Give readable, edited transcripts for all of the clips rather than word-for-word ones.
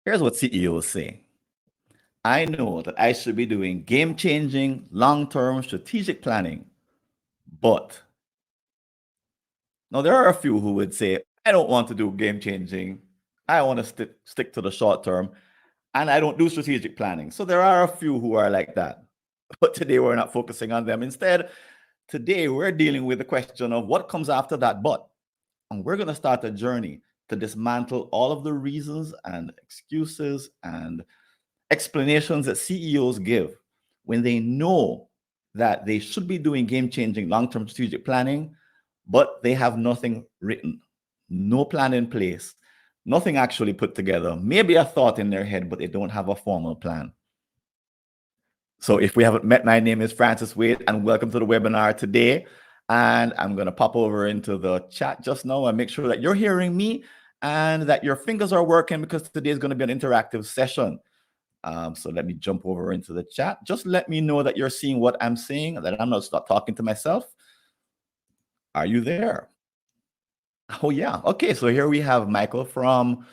Here's what CEOs say. I know that I should be doing game changing, long term strategic planning, but now there are a few who would say, I don't want to do game changing. I want to stick to the short term and I don't do strategic planning. So there are a few who are like that. But today we're not focusing on them. Instead, today we're dealing with the question of what comes after that but. And we're going to start a journey to dismantle all of the reasons and excuses and explanations that CEOs give when they know that they should be doing game changing long term strategic planning, but they have nothing written, no plan in place, nothing actually put together, maybe a thought in their head, but they don't have a formal plan. So if we haven't met, my name is Francis Wade, and welcome to the webinar today. And I'm going to pop over into the chat just now and make sure that you're hearing me and that your fingers are working, because today is going to be an interactive session. So let me jump over into the chat. Just let me know that you're seeing what I'm saying, that I'm not stop talking to myself. Are you there? Oh yeah. Okay. So here we have Michael from.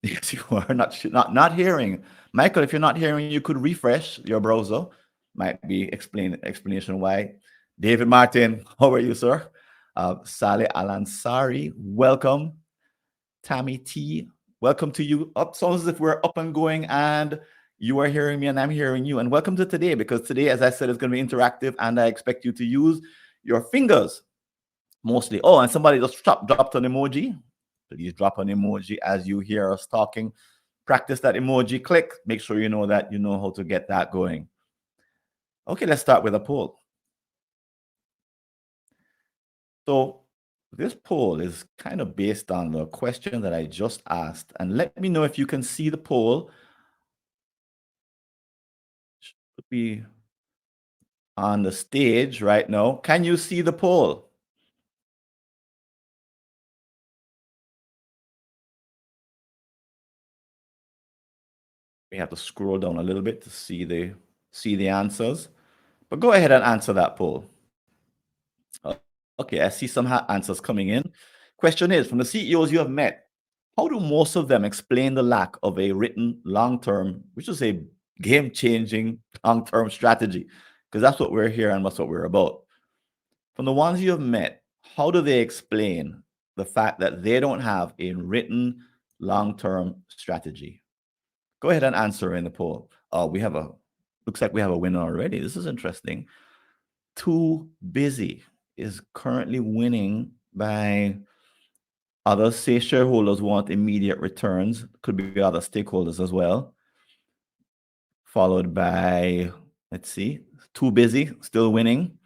Yes, you are not hearing. Michael, if you're not hearing, you could refresh your browser. Might be explanation why. David Martin, how are you, sir? Saleh Alansari, welcome. Tammy T, welcome to you. Up sounds as if we're up and going and you are hearing me and I'm hearing you. And welcome to today, because today, as I said, is going to be interactive and I expect you to use your fingers mostly. Oh, and somebody just dropped an emoji. Please drop an emoji as you hear us talking. Practice that emoji click. Make sure you know that you know how to get that going. Okay, let's start with a poll. So this poll is kind of based on the question that I just asked. And let me know if you can see the poll. Should be on the stage right now. Can you see the poll? We have to scroll down a little bit to see the answers. But go ahead and answer that poll. Okay, I see some answers coming in. Question is, from the CEOs you have met, how do most of them explain the lack of a written long-term, which is a game-changing long-term strategy? Because that's what we're here and that's what we're about. From the ones you have met, how do they explain the fact that they don't have a written long-term strategy? Go ahead and answer in the poll. Looks like we have a winner already. This is interesting. Too busy is currently winning by others say shareholders want immediate returns. Could be other stakeholders as well. Followed by, let's see, too busy, still winning.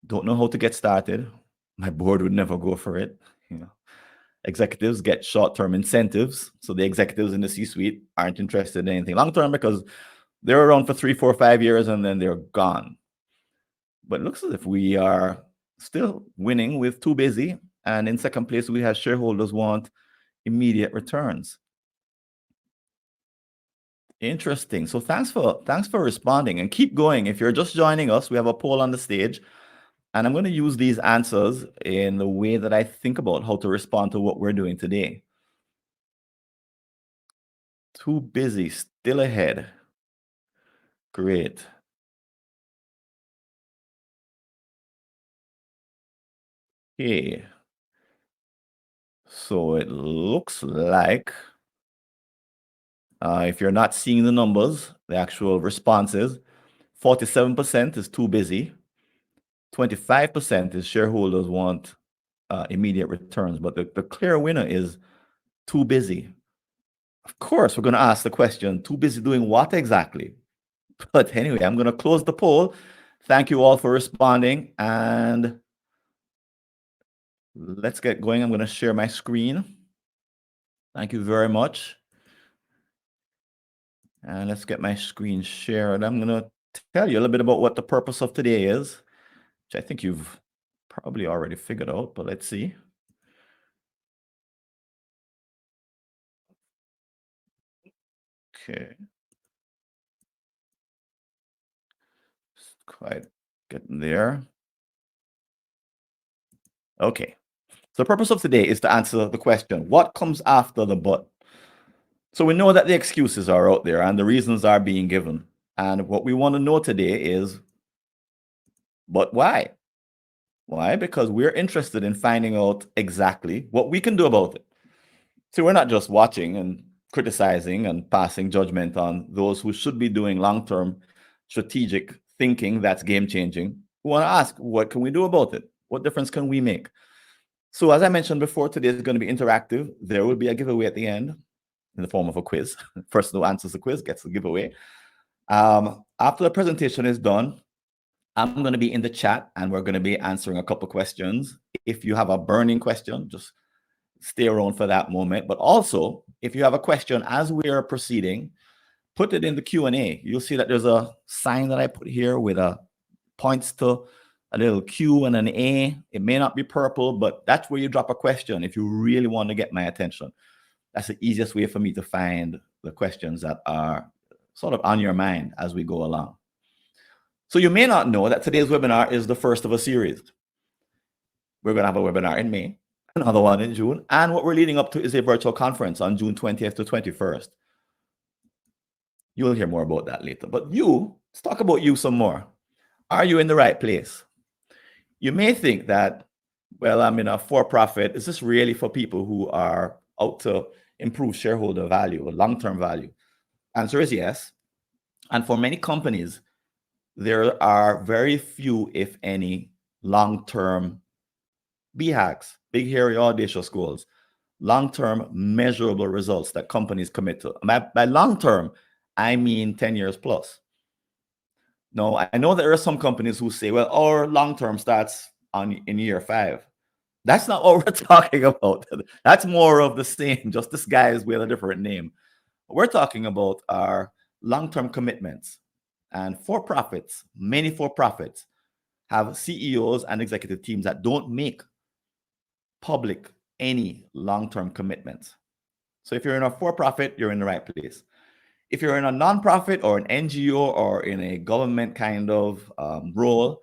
Don't know how to get started. My board would never go for it. You know, executives get short-term incentives. So the executives in the C-suite aren't interested in anything long-term because they're around for 3, 4, 5 years and then they're gone. But it looks as if we are still winning with too busy. And in second place, we have shareholders want immediate returns. Interesting. So thanks for responding, and keep going. If you're just joining us, we have a poll on the stage, and I'm going to use these answers in the way that I think about how to respond to what we're doing today. Too busy, still ahead. Great. Okay. So it looks like if you're not seeing the numbers, the actual responses, 47% is too busy. 25% is shareholders want immediate returns, but the clear winner is too busy. Of course, we're going to ask the question, too busy doing what exactly? But anyway, I'm going to close the poll. Thank you all for responding, and let's get going. I'm going to share my screen. Thank you very much. And let's get my screen shared. I'm going to tell you a little bit about what the purpose of today is, which I think you've probably already figured out, but let's see. Okay. It's quite getting there. Okay. So the purpose of today is to answer the question, what comes after the but? So we know that the excuses are out there and the reasons are being given. And what we want to know today is, but why? Why? Because we're interested in finding out exactly what we can do about it. So we're not just watching and criticizing and passing judgment on those who should be doing long term strategic thinking that's game changing. We want to ask, what can we do about it? What difference can we make? So, as I mentioned before, today is going to be interactive. There will be a giveaway at the end in the form of a quiz. Person who answers the quiz gets the giveaway. After the presentation is done, I'm going to be in the chat and we're going to be answering a couple questions. If you have a burning question, just stay around for that moment. But also, if you have a question as we are proceeding, put it in the Q&A. You'll see that there's a sign that I put here with a points to a little Q and an A. It may not be purple, but that's where you drop a question if you really want to get my attention. That's the easiest way for me to find the questions that are sort of on your mind as we go along. So you may not know that today's webinar is the first of a series. We're going to have a webinar in May, another one in June, and what we're leading up to is a virtual conference on June 20th to 21st. You'll hear more about that later. But let's talk about you some more. Are you in the right place? You may think that, well, I'm in a for-profit. Is this really for people who are out to improve shareholder value or long-term value? Answer is yes. And for many companies, there are very few, if any, long-term BHAGs, big, hairy, audacious goals, long-term measurable results that companies commit to. By long-term, I mean 10 years plus. No, I know there are some companies who say, well, our long-term starts in year 5. That's not what we're talking about. That's more of the same, just disguised with a different name. What we're talking about are long-term commitments. And for-profits, many for-profits, have CEOs and executive teams that don't make public any long-term commitments. So if you're in a for-profit, you're in the right place. If you're in a nonprofit or an NGO or in a government kind of role,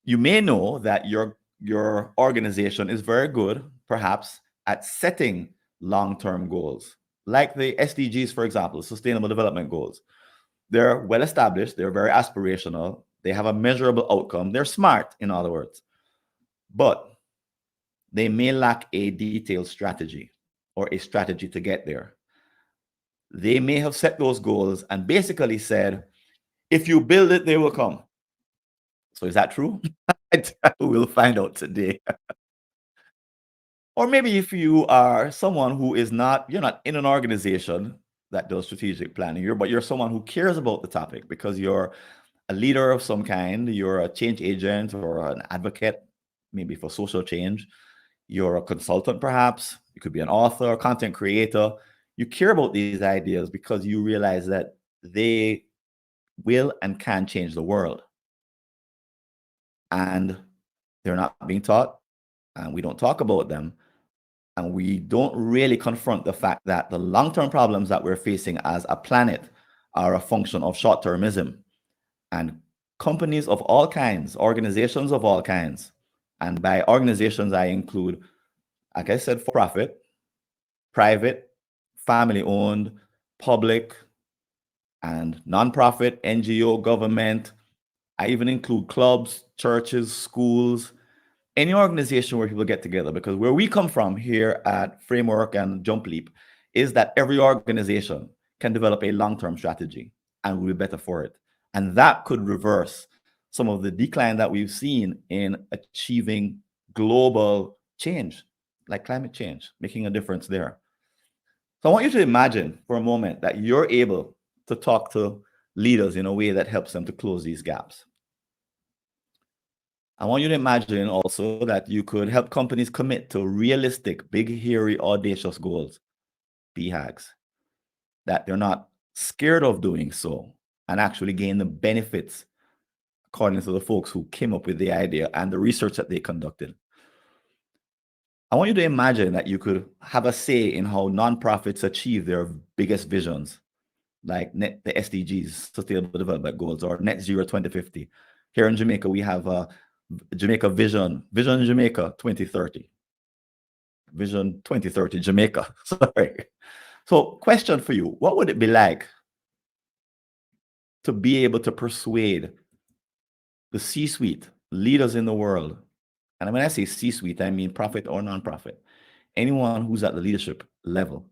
you may know that your organization is very good, perhaps, at setting long-term goals, like the SDGs, for example, Sustainable Development Goals. They're well established, they're very aspirational, they have a measurable outcome, they're smart, in other words, but they may lack a detailed strategy or a strategy to get there. They may have set those goals and basically said, if you build it, they will come. So is that true? We'll find out today. Or maybe if you are someone who is you're not in an organization that does strategic planning, but you're someone who cares about the topic because you're a leader of some kind, you're a change agent or an advocate, maybe for social change, you're a consultant perhaps, you could be an author, content creator. You care about these ideas because you realize that they will and can change the world. And they're not being taught, and we don't talk about them. And we don't really confront the fact that the long-term problems that we're facing as a planet are a function of short-termism. And companies of all kinds, organizations of all kinds, and by organizations I include, like I said, for-profit, private, family-owned, public, and nonprofit, NGO, government. I even include clubs, churches, schools, any organization where people get together, because where we come from here at Framework and Jump Leap is that every organization can develop a long-term strategy and will be better for it. And that could reverse some of the decline that we've seen in achieving global change, like climate change, making a difference there. So I want you to imagine for a moment that you're able to talk to leaders in a way that helps them to close these gaps. I want you to imagine also that you could help companies commit to realistic, big, hairy, audacious goals, BHAGs, that they're not scared of doing so and actually gain the benefits according to the folks who came up with the idea and the research that they conducted. I want you to imagine that you could have a say in how nonprofits achieve their biggest visions, like the SDGs, Sustainable Development Goals, or Net Zero 2050. Here in Jamaica, we have Jamaica Vision Jamaica 2030. Vision 2030 Jamaica, sorry. So, question for you: what would it be like to be able to persuade the C-suite leaders in the world? And when I say C-suite, I mean profit or non-profit. Anyone who's at the leadership level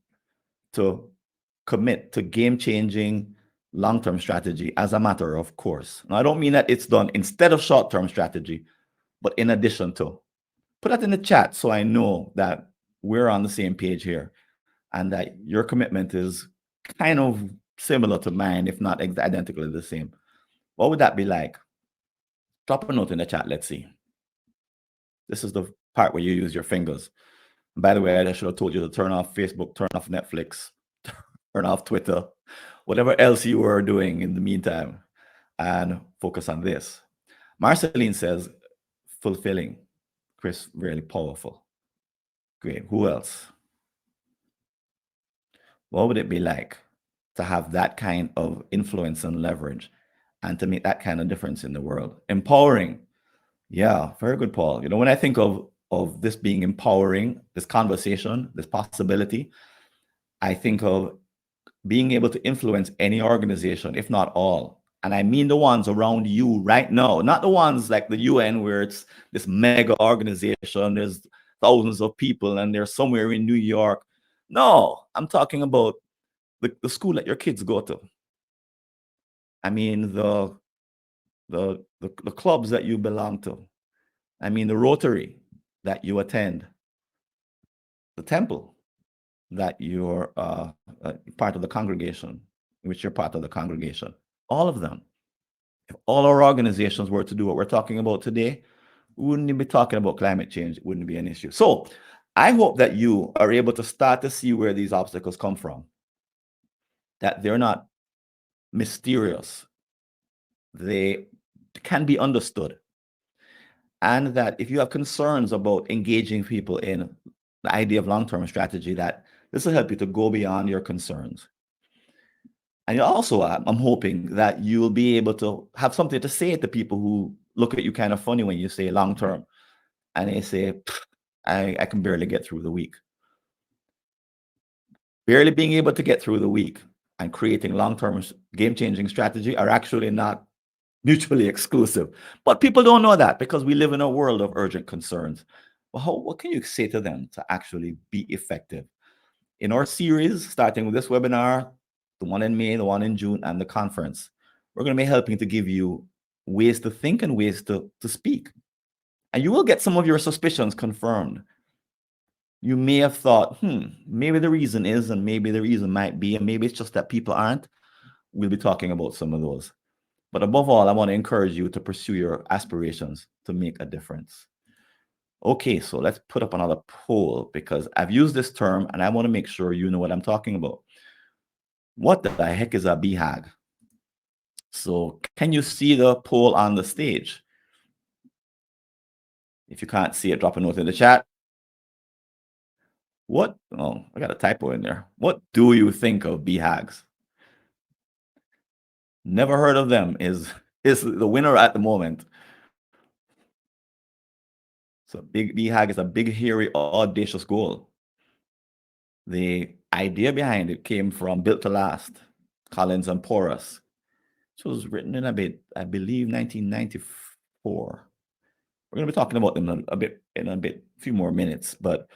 to commit to game-changing long-term strategy as a matter of course. Now, I don't mean that it's done instead of short-term strategy, but in addition to. Put that in the chat so I know that we're on the same page here and that your commitment is kind of similar to mine, if not identically the same. What would that be like? Drop a note in the chat. Let's see. This is the part where you use your fingers. By the way, I should have told you to turn off Facebook, turn off Netflix, turn off Twitter, whatever else you were doing in the meantime, and focus on this. Marceline says, fulfilling. Chris, really powerful. Great. Who else? What would it be like to have that kind of influence and leverage and to make that kind of difference in the world? Empowering. Yeah, very good, Paul. You know, when I think of this being empowering, this conversation, this possibility, I think of being able to influence any organization, if not all. And I mean the ones around you right now, not the ones like the UN where it's this mega organization, there's thousands of people and they're somewhere in New York. No, I'm talking about the school that your kids go to. I mean the clubs that you belong to. I mean the Rotary that you attend, the temple that you're part of the congregation, in which you're part of the congregation. All of them. If all our organizations were to do what we're talking about today, we wouldn't be talking about climate change. It wouldn't be an issue. So I hope that you are able to start to see where these obstacles come from, that they're not mysterious. They can be understood. And that if you have concerns about engaging people in the idea of long-term strategy, that this will help you to go beyond your concerns. And also, I'm hoping that you'll be able to have something to say to people who look at you kind of funny when you say long-term, and they say, I can barely get through the week. Barely being able to get through the week and creating long-term game-changing strategy are actually not mutually exclusive. But people don't know that because we live in a world of urgent concerns. Well, what can you say to them to actually be effective? In our series, starting with this webinar, the one in May, the one in June, and the conference, we're going to be helping to give you ways to think and ways to speak. And you will get some of your suspicions confirmed. You may have thought, maybe the reason is, and maybe the reason might be, and maybe it's just that people aren't. We'll be talking about some of those. But above all, I want to encourage you to pursue your aspirations to make a difference. Okay, so let's put up another poll because I've used this term and I want to make sure you know what I'm talking about. What the heck is a BHAG? So can you see the poll on the stage? If you can't see it, drop a note in the chat. What? Oh, I got a typo in there. What do you think of BHAGs? Never heard of them is the winner at the moment. So big BHAG is a big, hairy, audacious goal. The idea behind it came from Built to Last, Collins and Porras. It was written in I believe, 1994. We're going to be talking about them in a few more minutes, but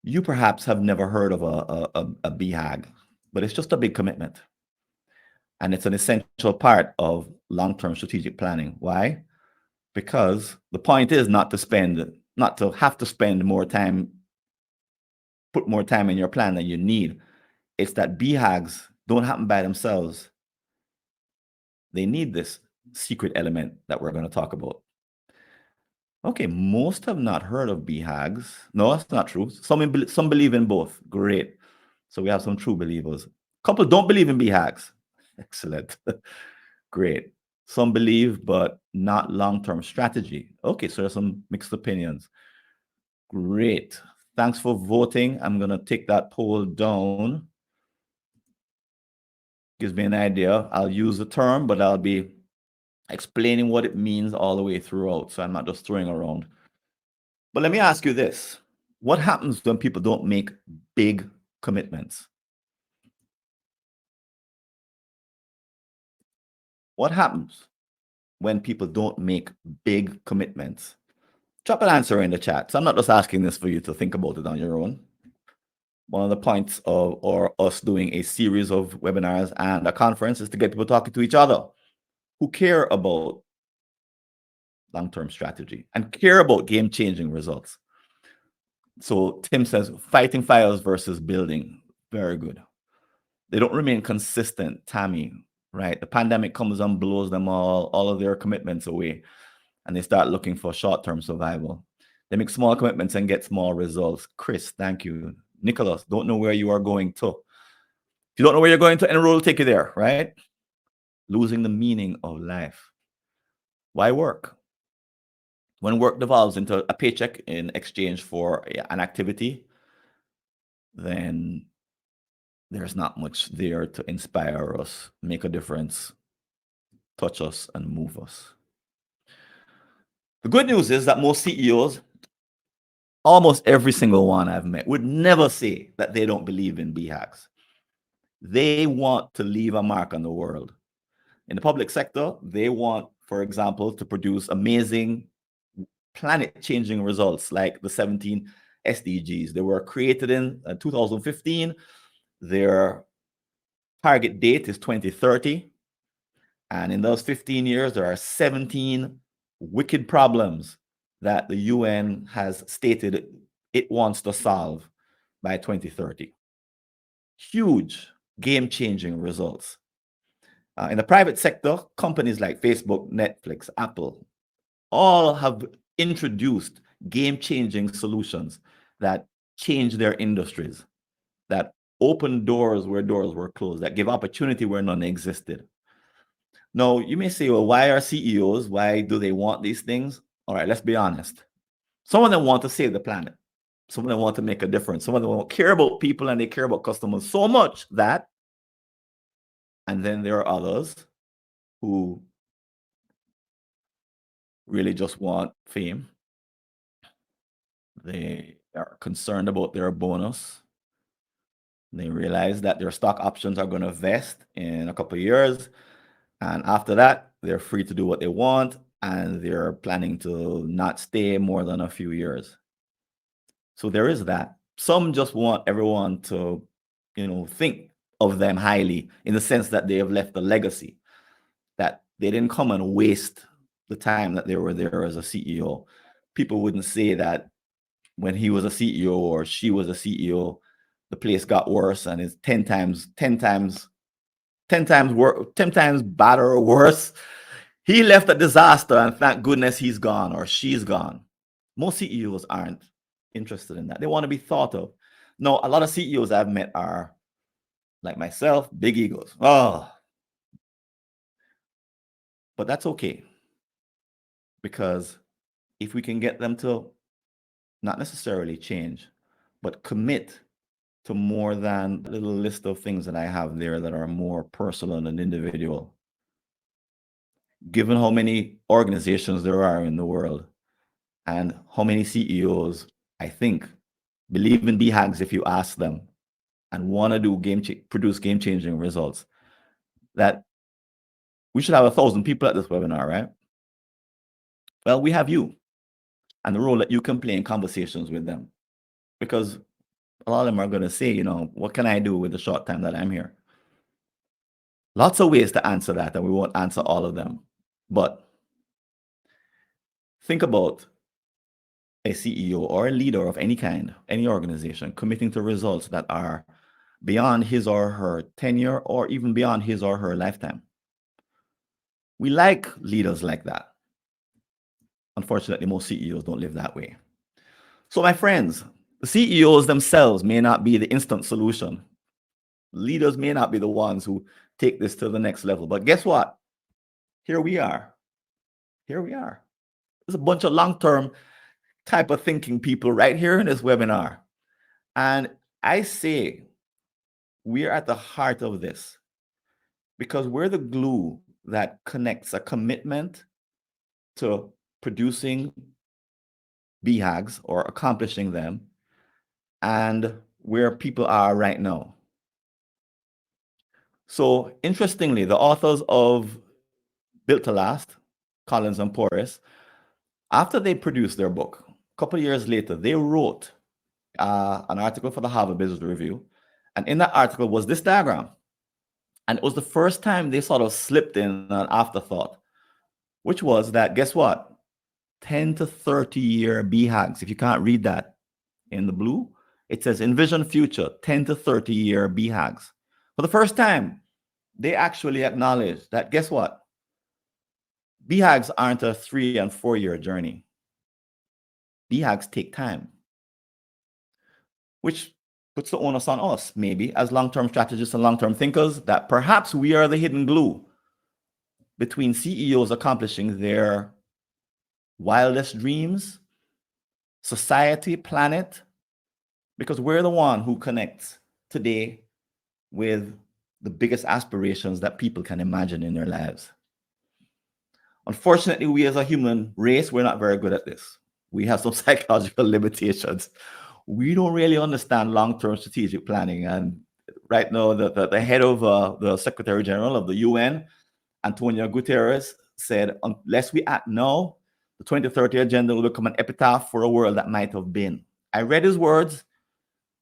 you perhaps have never heard of a BHAG, but it's just a big commitment. And it's an essential part of long-term strategic planning. Why? Because the point is not to have to spend more time, put more time in your plan than you need. It's that BHAGs don't happen by themselves. They need this secret element that we're going to talk about. Okay, most have not heard of BHAGs. No, that's not true. Some believe in both. Great. So we have some true believers. Couple don't believe in BHAGs. Excellent. Great. Some believe, but not long-term strategy. Okay, so there's some mixed opinions. Great. Thanks for voting. I'm going to take that poll down. Gives me an idea. I'll use the term, but I'll be explaining what it means all the way throughout. So I'm not just throwing around. But let me ask you this. What happens when people don't make big commitments? What happens when people don't make big commitments? Drop an answer in the chat. So I'm not just asking this for you to think about it on your own. One of the points of or us doing a series of webinars and a conference is to get people talking to each other who care about long-term strategy and care about game-changing results. So Tim says, fighting fires versus building. Very good. They don't remain consistent, Tammy, right? The pandemic comes and blows them all of their commitments away, and they start looking for short-term survival. They make small commitments and get small results. Chris, thank you. Nicholas, don't know where you are going to. If you don't know where you're going to, enroll will take you there, right? Losing the meaning of life. Why work? When work devolves into a paycheck in exchange for an activity, then there's not much there to inspire us, make a difference, touch us, and move us. The good news is that most CEOs, almost every single one I've met, would never say that they don't believe in BHAGs. They want to leave a mark on the world. In the public sector, they want, for example, to produce amazing planet-changing results like the 17 SDGs. They were created in 2015. Their target date is 2030. And in those 15 years, there are 17 wicked problems that the UN has stated it wants to solve by 2030. Huge, game-changing results. In the private sector, companies like Facebook, Netflix, Apple, all have introduced game-changing solutions that change their industries, that open doors where doors were closed, that give opportunity where none existed. Now, you may say, well, why are CEOs, why do they want these things? All right, let's be honest. Some of them want to save the planet. Some of them want to make a difference. Some of them care about people and they care about customers so much that, and then there are others who really just want fame. They are concerned about their bonus. They realize that their stock options are going to vest in a couple of years. And after that, they're free to do what they want. And they're planning to not stay more than a few years. So there is that. Some just want everyone to, think of them highly in the sense that they have left a legacy, that they didn't come and waste the time that they were there as a CEO. People wouldn't say that when he was a CEO or she was a CEO, the place got worse and it's 10 times better or worse. He left a disaster and thank goodness he's gone or she's gone. Most CEOs aren't interested in that. They want to be thought of. No, a lot of CEOs I've met are like myself, big egos. Oh, but that's okay. Because if we can get them to not necessarily change, but commit to more than a little list of things that I have there that are more personal and individual. Given how many organizations there are in the world and how many CEOs, I think, believe in BHAGs if you ask them and want to do produce game-changing results, that we should have 1,000 people at this webinar, right? Well, we have you and the role that you can play in conversations with them. Because a lot of them are going to say, what can I do with the short time that I'm here? Lots of ways to answer that, and we won't answer all of them. But think about a CEO or a leader of any kind, any organization, committing to results that are beyond his or her tenure or even beyond his or her lifetime. We like leaders like that. Unfortunately, most CEOs don't live that way. So my friends, the CEOs themselves may not be the instant solution. Leaders may not be the ones who take this to the next level. But guess what? Here we are. Here we are. There's a bunch of long-term type of thinking people right here in this webinar. And I say we're at the heart of this because we're the glue that connects a commitment to producing BHAGs or accomplishing them and where people are right now. So interestingly, the authors of Built to Last, Collins and Porras, after they produced their book, a couple of years later, they wrote an article for the Harvard Business Review. And in that article was this diagram. And it was the first time they sort of slipped in an afterthought, which was that, guess what? 10 to 30-year BHAGs. If you can't read that in the blue, it says envision future, 10 to 30-year BHAGs. For the first time, they actually acknowledged that, guess what? BHAGs aren't a 3 and 4 year journey. BHAGs take time, which puts the onus on us, maybe, as long-term strategists and long-term thinkers, that perhaps we are the hidden glue between CEOs accomplishing their wildest dreams, society, planet, because we're the one who connects today with the biggest aspirations that people can imagine in their lives. Unfortunately, we as a human race, we're not very good at this. We have some psychological limitations. We don't really understand long-term strategic planning. And right now, the head of the Secretary General of the UN, Antonio Guterres, said, unless we act now, the 2030 agenda will become an epitaph for a world that might have been. I read his words,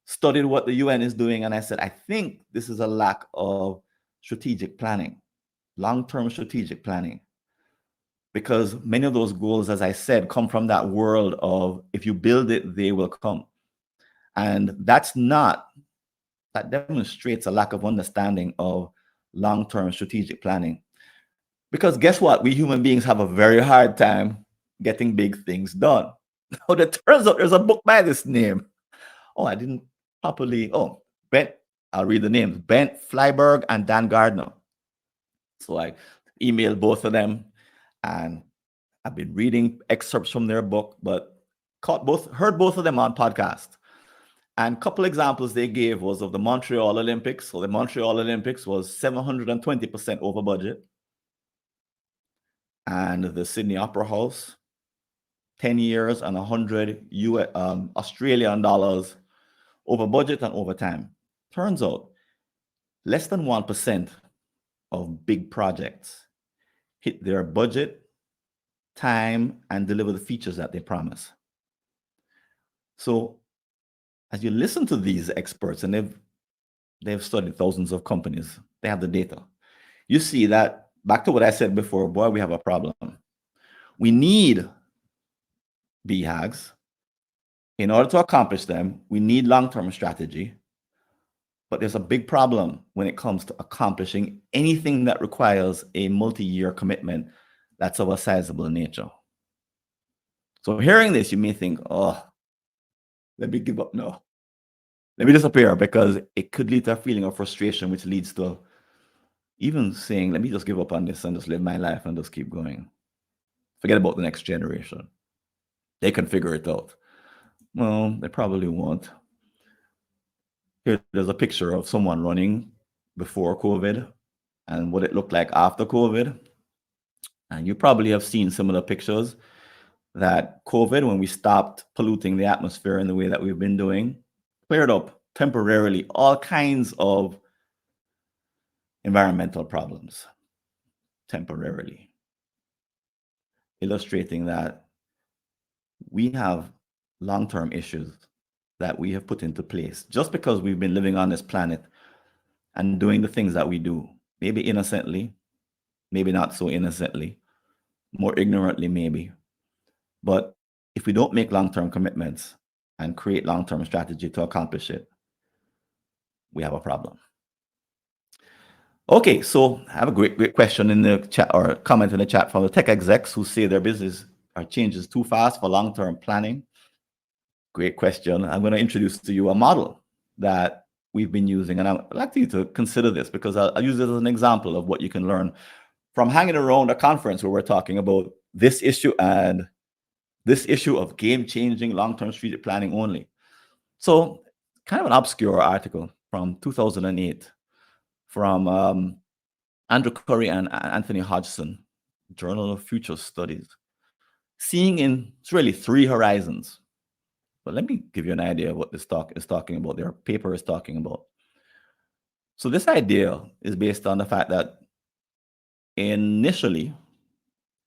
studied what the UN is doing, and I said, I think this is a lack of strategic planning, long-term strategic planning. Because many of those goals, as I said, come from that world of if you build it, they will come. And that demonstrates a lack of understanding of long-term strategic planning. Because guess what? We human beings have a very hard time getting big things done. Now, it turns out there's a book by this name. Oh, I didn't properly. Oh, I'll read the names. Bent Flyberg and Dan Gardner. So I emailed both of them, and I've been reading excerpts from their book, but heard both of them on podcast. And a couple examples they gave was of the Montreal Olympics. So the Montreal Olympics was 720% over budget. And the Sydney Opera House, 10 years and 100 Australian dollars over budget and over time. Turns out less than 1% of big projects hit their budget, time, and deliver the features that they promise. So as you listen to these experts, and they've studied thousands of companies, they have the data, you see that, back to what I said before, boy, we have a problem. We need BHAGs. In order to accomplish them, we need long-term strategy. But there's a big problem when it comes to accomplishing anything that requires a multi-year commitment that's of a sizable nature. So hearing this, you may think, oh, let me give up now. Let me disappear, because it could lead to a feeling of frustration, which leads to even saying, let me just give up on this and just live my life and just keep going. Forget about the next generation. They can figure it out. Well, they probably won't. There's a picture of someone running before COVID and what it looked like after COVID. And you probably have seen similar pictures that COVID, when we stopped polluting the atmosphere in the way that we've been doing, cleared up temporarily all kinds of environmental problems, temporarily, illustrating that we have long-term issues that we have put into place just because we've been living on this planet and doing the things that we do, maybe innocently, maybe not so innocently, more ignorantly maybe. But if we don't make long-term commitments and create long-term strategy to accomplish it, we have a problem. Okay, so I have a great question in the chat, or comment in the chat, from the tech execs who say their business changes too fast for long-term planning. Great question. I'm going to introduce to you a model that we've been using, and I'd like you to consider this, because I'll use it as an example of what you can learn from hanging around a conference where we're talking about this issue and this issue of game-changing long-term strategic planning only. So kind of an obscure article from 2008 from Andrew Curry and Anthony Hodgson, Journal of Future Studies, seeing in, it's really 3 horizons. But let me give you an idea of what this talk is talking about, their paper is talking about. So this idea is based on the fact that initially,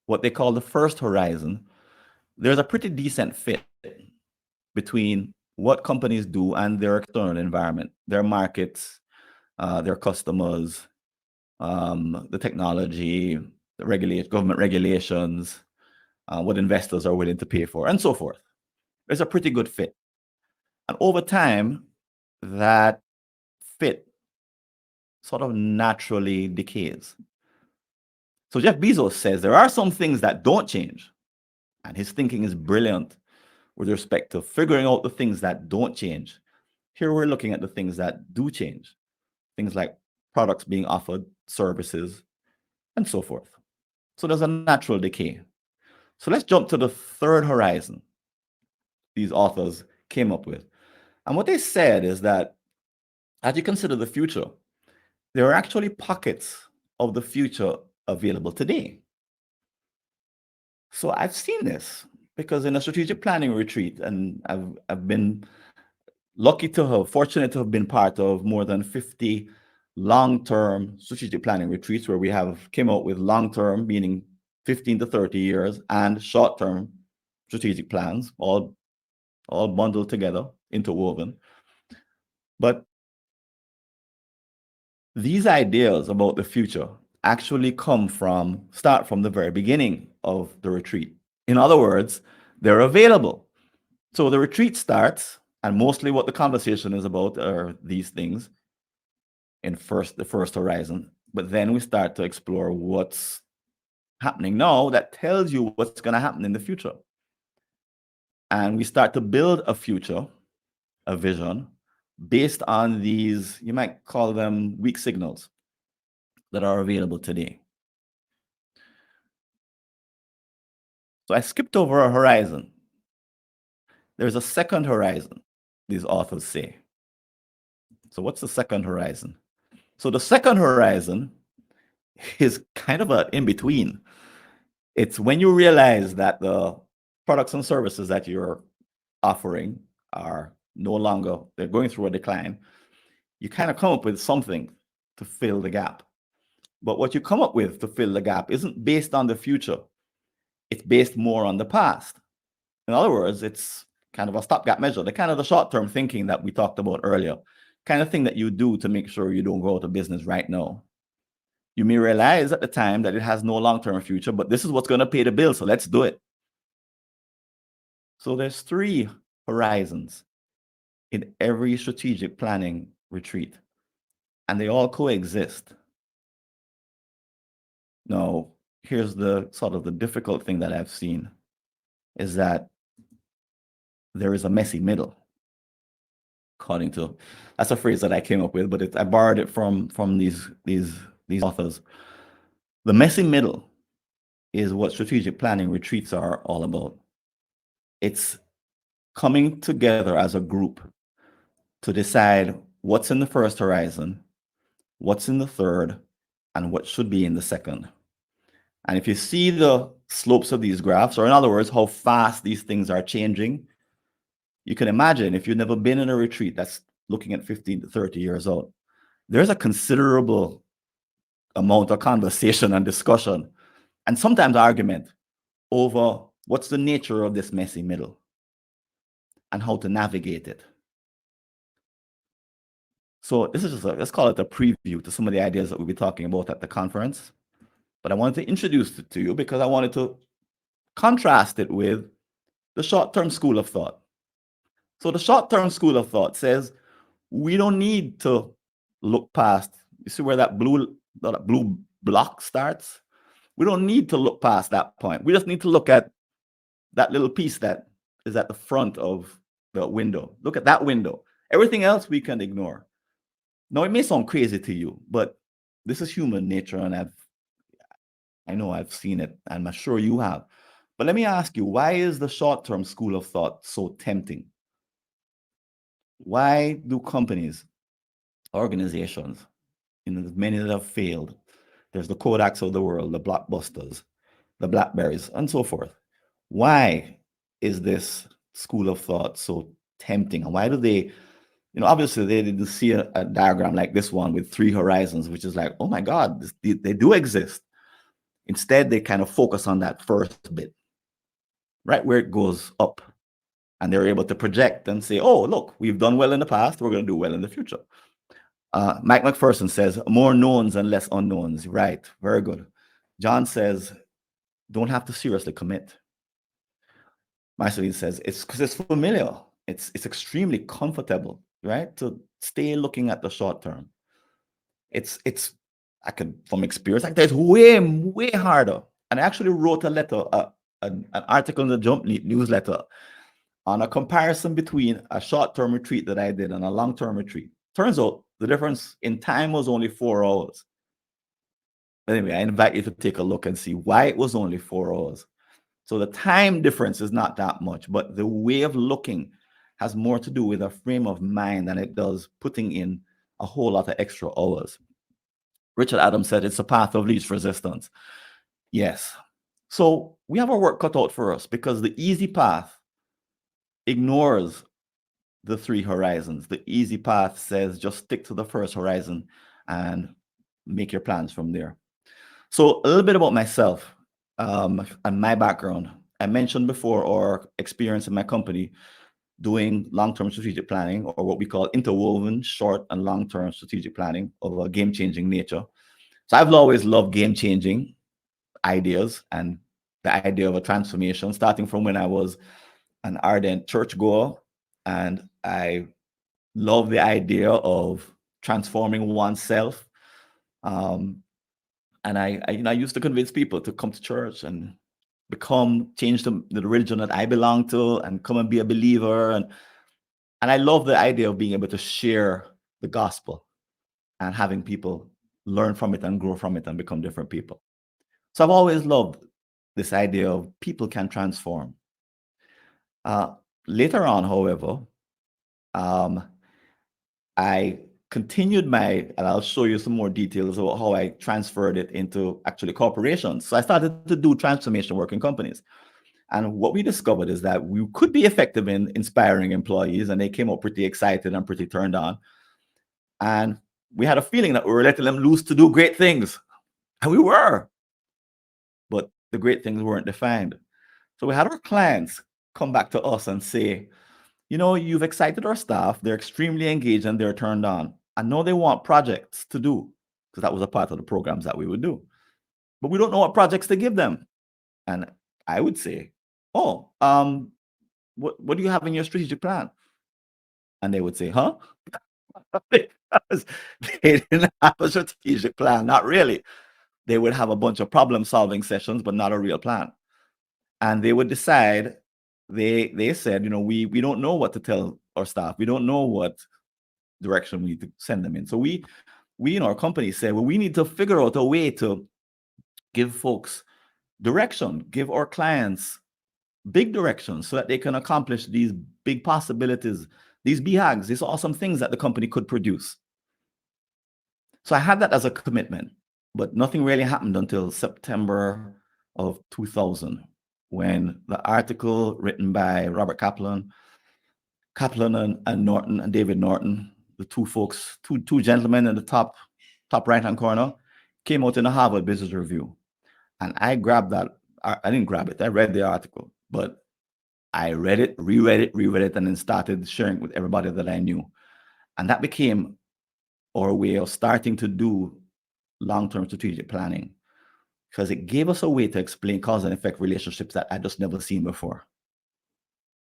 what they call the first horizon, there's a pretty decent fit between what companies do and their external environment, their markets, their customers, the technology, government regulations, what investors are willing to pay for, and so forth. There's a pretty good fit. And over time, that fit sort of naturally decays. So Jeff Bezos says there are some things that don't change. And his thinking is brilliant with respect to figuring out the things that don't change. Here we're looking at the things that do change, things like products being offered, services, and so forth. So there's a natural decay. So let's jump to the third horizon these authors came up with. And what they said is that as you consider the future, there are actually pockets of the future available today. So I've seen this because in a strategic planning retreat, and I've been fortunate to have been part of more than 50 long-term strategic planning retreats where we have came out with long-term, meaning 15 to 30 years, and short-term strategic plans, all bundled together, interwoven. But these ideas about the future actually start from the very beginning of the retreat. In other words, they're available. So the retreat starts, and mostly what the conversation is about are these things in the first horizon. But then we start to explore what's happening now that tells you what's going to happen in the future. And we start to build a future, a vision, based on these, you might call them weak signals that are available today. So I skipped over a horizon. There's a second horizon, these authors say. So what's the second horizon? So the second horizon is kind of an in-between. It's when you realize that the products and services that you're offering are no longer, they're going through a decline. You kind of come up with something to fill the gap. But what you come up with to fill the gap isn't based on the future. It's based more on the past. In other words, it's kind of a stopgap measure, the kind of the short-term thinking that we talked about earlier, kind of thing that you do to make sure you don't go out of business right now. You may realize at the time that it has no long-term future, but this is what's going to pay the bill, so let's do it. So there's 3 horizons in every strategic planning retreat, and they all coexist. Now, here's the sort of the difficult thing that I've seen is that there is a messy middle. That's a phrase that I came up with, but I borrowed it from these authors. The messy middle is what strategic planning retreats are all about. It's coming together as a group to decide what's in the first horizon, what's in the third, and what should be in the second. And if you see the slopes of these graphs, or in other words, how fast these things are changing, you can imagine if you've never been in a retreat that's looking at 15 to 30 years out, there's a considerable amount of conversation and discussion, and sometimes argument over what's the nature of this messy middle and how to navigate it. So this is just let's call it a preview to some of the ideas that we'll be talking about at the conference. But I wanted to introduce it to you because I wanted to contrast it with the short-term school of thought. So the short-term school of thought says we don't need to look past. You see where that blue block starts? We don't need to look past that point. We just need to look at that little piece that is at the front of the window. Look at that window. Everything else we can ignore. Now, it may sound crazy to you, but this is human nature, and I know I've seen it, and I'm sure you have. But let me ask you, why is the short-term school of thought so tempting? Why do companies, organizations, many that have failed, there's the Kodaks of the world, the Blockbusters, the Blackberries, and so forth. Why is this school of thought so tempting? And why do they, obviously they didn't see a diagram like this one with 3 horizons, which is like, oh my God, they do exist. Instead, they kind of focus on that first bit, right where it goes up. And they're able to project and say, oh, look, we've done well in the past. We're going to do well in the future. Mike McPherson says, more knowns and less unknowns. Right. Very good. John says, don't have to seriously commit. Marceline says, it's because it's familiar. It's extremely comfortable, right? To stay looking at the short term. It's I could, from experience, like there's way harder. And I actually wrote a letter, an article in the Jump newsletter on a comparison between a short-term retreat that I did and a long-term retreat. Turns out the difference in time was only 4 hours. Anyway, I invite you to take a look and see why it was only 4 hours. So the time difference is not that much, but the way of looking has more to do with a frame of mind than it does putting in a whole lot of extra hours. Richard Adams said it's a path of least resistance. Yes. So we have our work cut out for us because the easy path ignores the 3 horizons. The easy path says just stick to the first horizon and make your plans from there. So a little bit about myself and my background. I mentioned before our experience in my company doing long-term strategic planning, or what we call interwoven short and long-term strategic planning of a game-changing nature. So I've always loved game-changing ideas and the idea of a transformation, starting from when I was an ardent churchgoer, and I love the idea of transforming oneself. And I used to convince people to come to church and change the religion that I belong to and come and be a believer. And I love the idea of being able to share the gospel and having people learn from it and grow from it and become different people. So I've always loved this idea of people can transform. Later on, however, I continued and I'll show you some more details about how I transferred it into actually corporations. So I started to do transformation work in companies. And what we discovered is that we could be effective in inspiring employees, and they came up pretty excited and pretty turned on. And we had a feeling that we were letting them loose to do great things. And we were. But the great things weren't defined. So we had our clients come back to us and say, you've excited our staff. They're extremely engaged and they're turned on. I know they want projects to do, because that was a part of the programs that we would do. But we don't know what projects to give them. And I would say, what do you have in your strategic plan? And they would say, huh? Because they didn't have a strategic plan. Not really. They would have a bunch of problem-solving sessions, but not a real plan. And they would decide, they said, we don't know what to tell our staff. We don't know what direction we need to send them in. So we in our company said, well, we need to figure out a way to give folks direction, give our clients big direction so that they can accomplish these big possibilities, these BHAGs, these awesome things that the company could produce. So I had that as a commitment, but nothing really happened until September of 2000, when the article written by Robert Kaplan and Norton and David Norton, the two gentlemen in the top right-hand corner, came out in the Harvard Business Review. And I grabbed that. I didn't grab it. I read the article, but I read it, reread it, and then started sharing it with everybody that I knew. And that became our way of starting to do long-term strategic planning, because it gave us a way to explain cause and effect relationships that I just never seen before.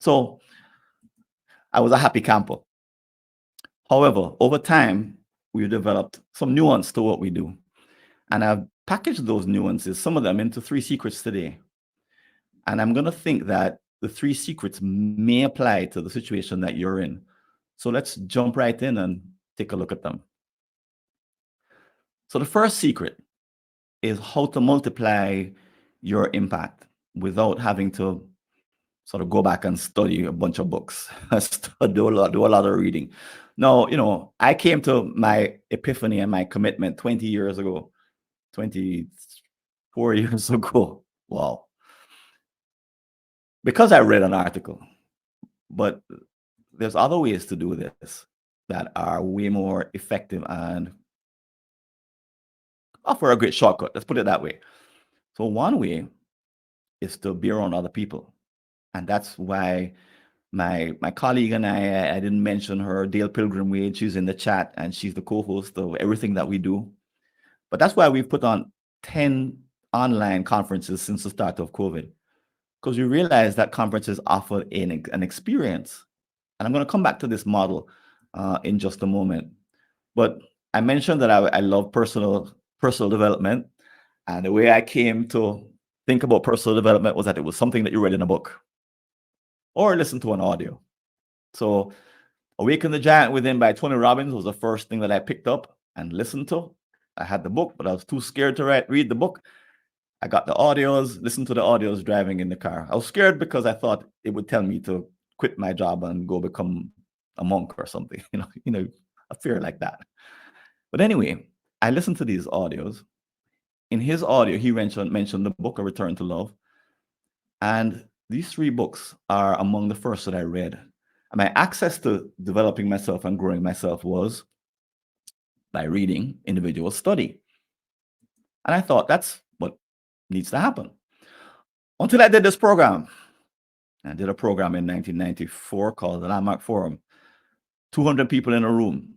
So I was a happy camper. However, over time, we developed some nuance to what we do. And I've packaged those nuances, some of them, into 3 secrets today. And I'm going to think that the 3 secrets may apply to the situation that you're in. So let's jump right in and take a look at them. So the first secret is how to multiply your impact without having to sort of go back and study a bunch of books, do a lot of reading. Now, I came to my epiphany and my commitment 20 years ago, 24 years ago. Wow. Because I read an article. But there's other ways to do this that are way more effective and offer a great shortcut. Let's put it that way. So one way is to be around other people. And that's why my colleague and I didn't mention her, Dale Pilgrim Wade, she's in the chat and she's the co-host of everything that we do. But that's why we've put on 10 online conferences since the start of COVID, because we realized that conferences offer an experience. And I'm going to come back to this model in just a moment. But I mentioned that I love personal development. And the way I came to think about personal development was that it was something that you read in a book or listen to an audio. So Awaken the Giant Within by Tony Robbins was the first thing that I picked up and listened to. I had the book, but I was too scared to read the book. I got the audios, listened to the audios driving in the car. I was scared because I thought it would tell me to quit my job and go become a monk or something, a fear like that. But anyway, I listened to these audios. In his audio, he mentioned the book A Return to Love. And these 3 books are among the first that I read. And my access to developing myself and growing myself was by reading individual study. And I thought that's what needs to happen. Until I did this program. I did a program in 1994 called the Landmark Forum. 200 people in a room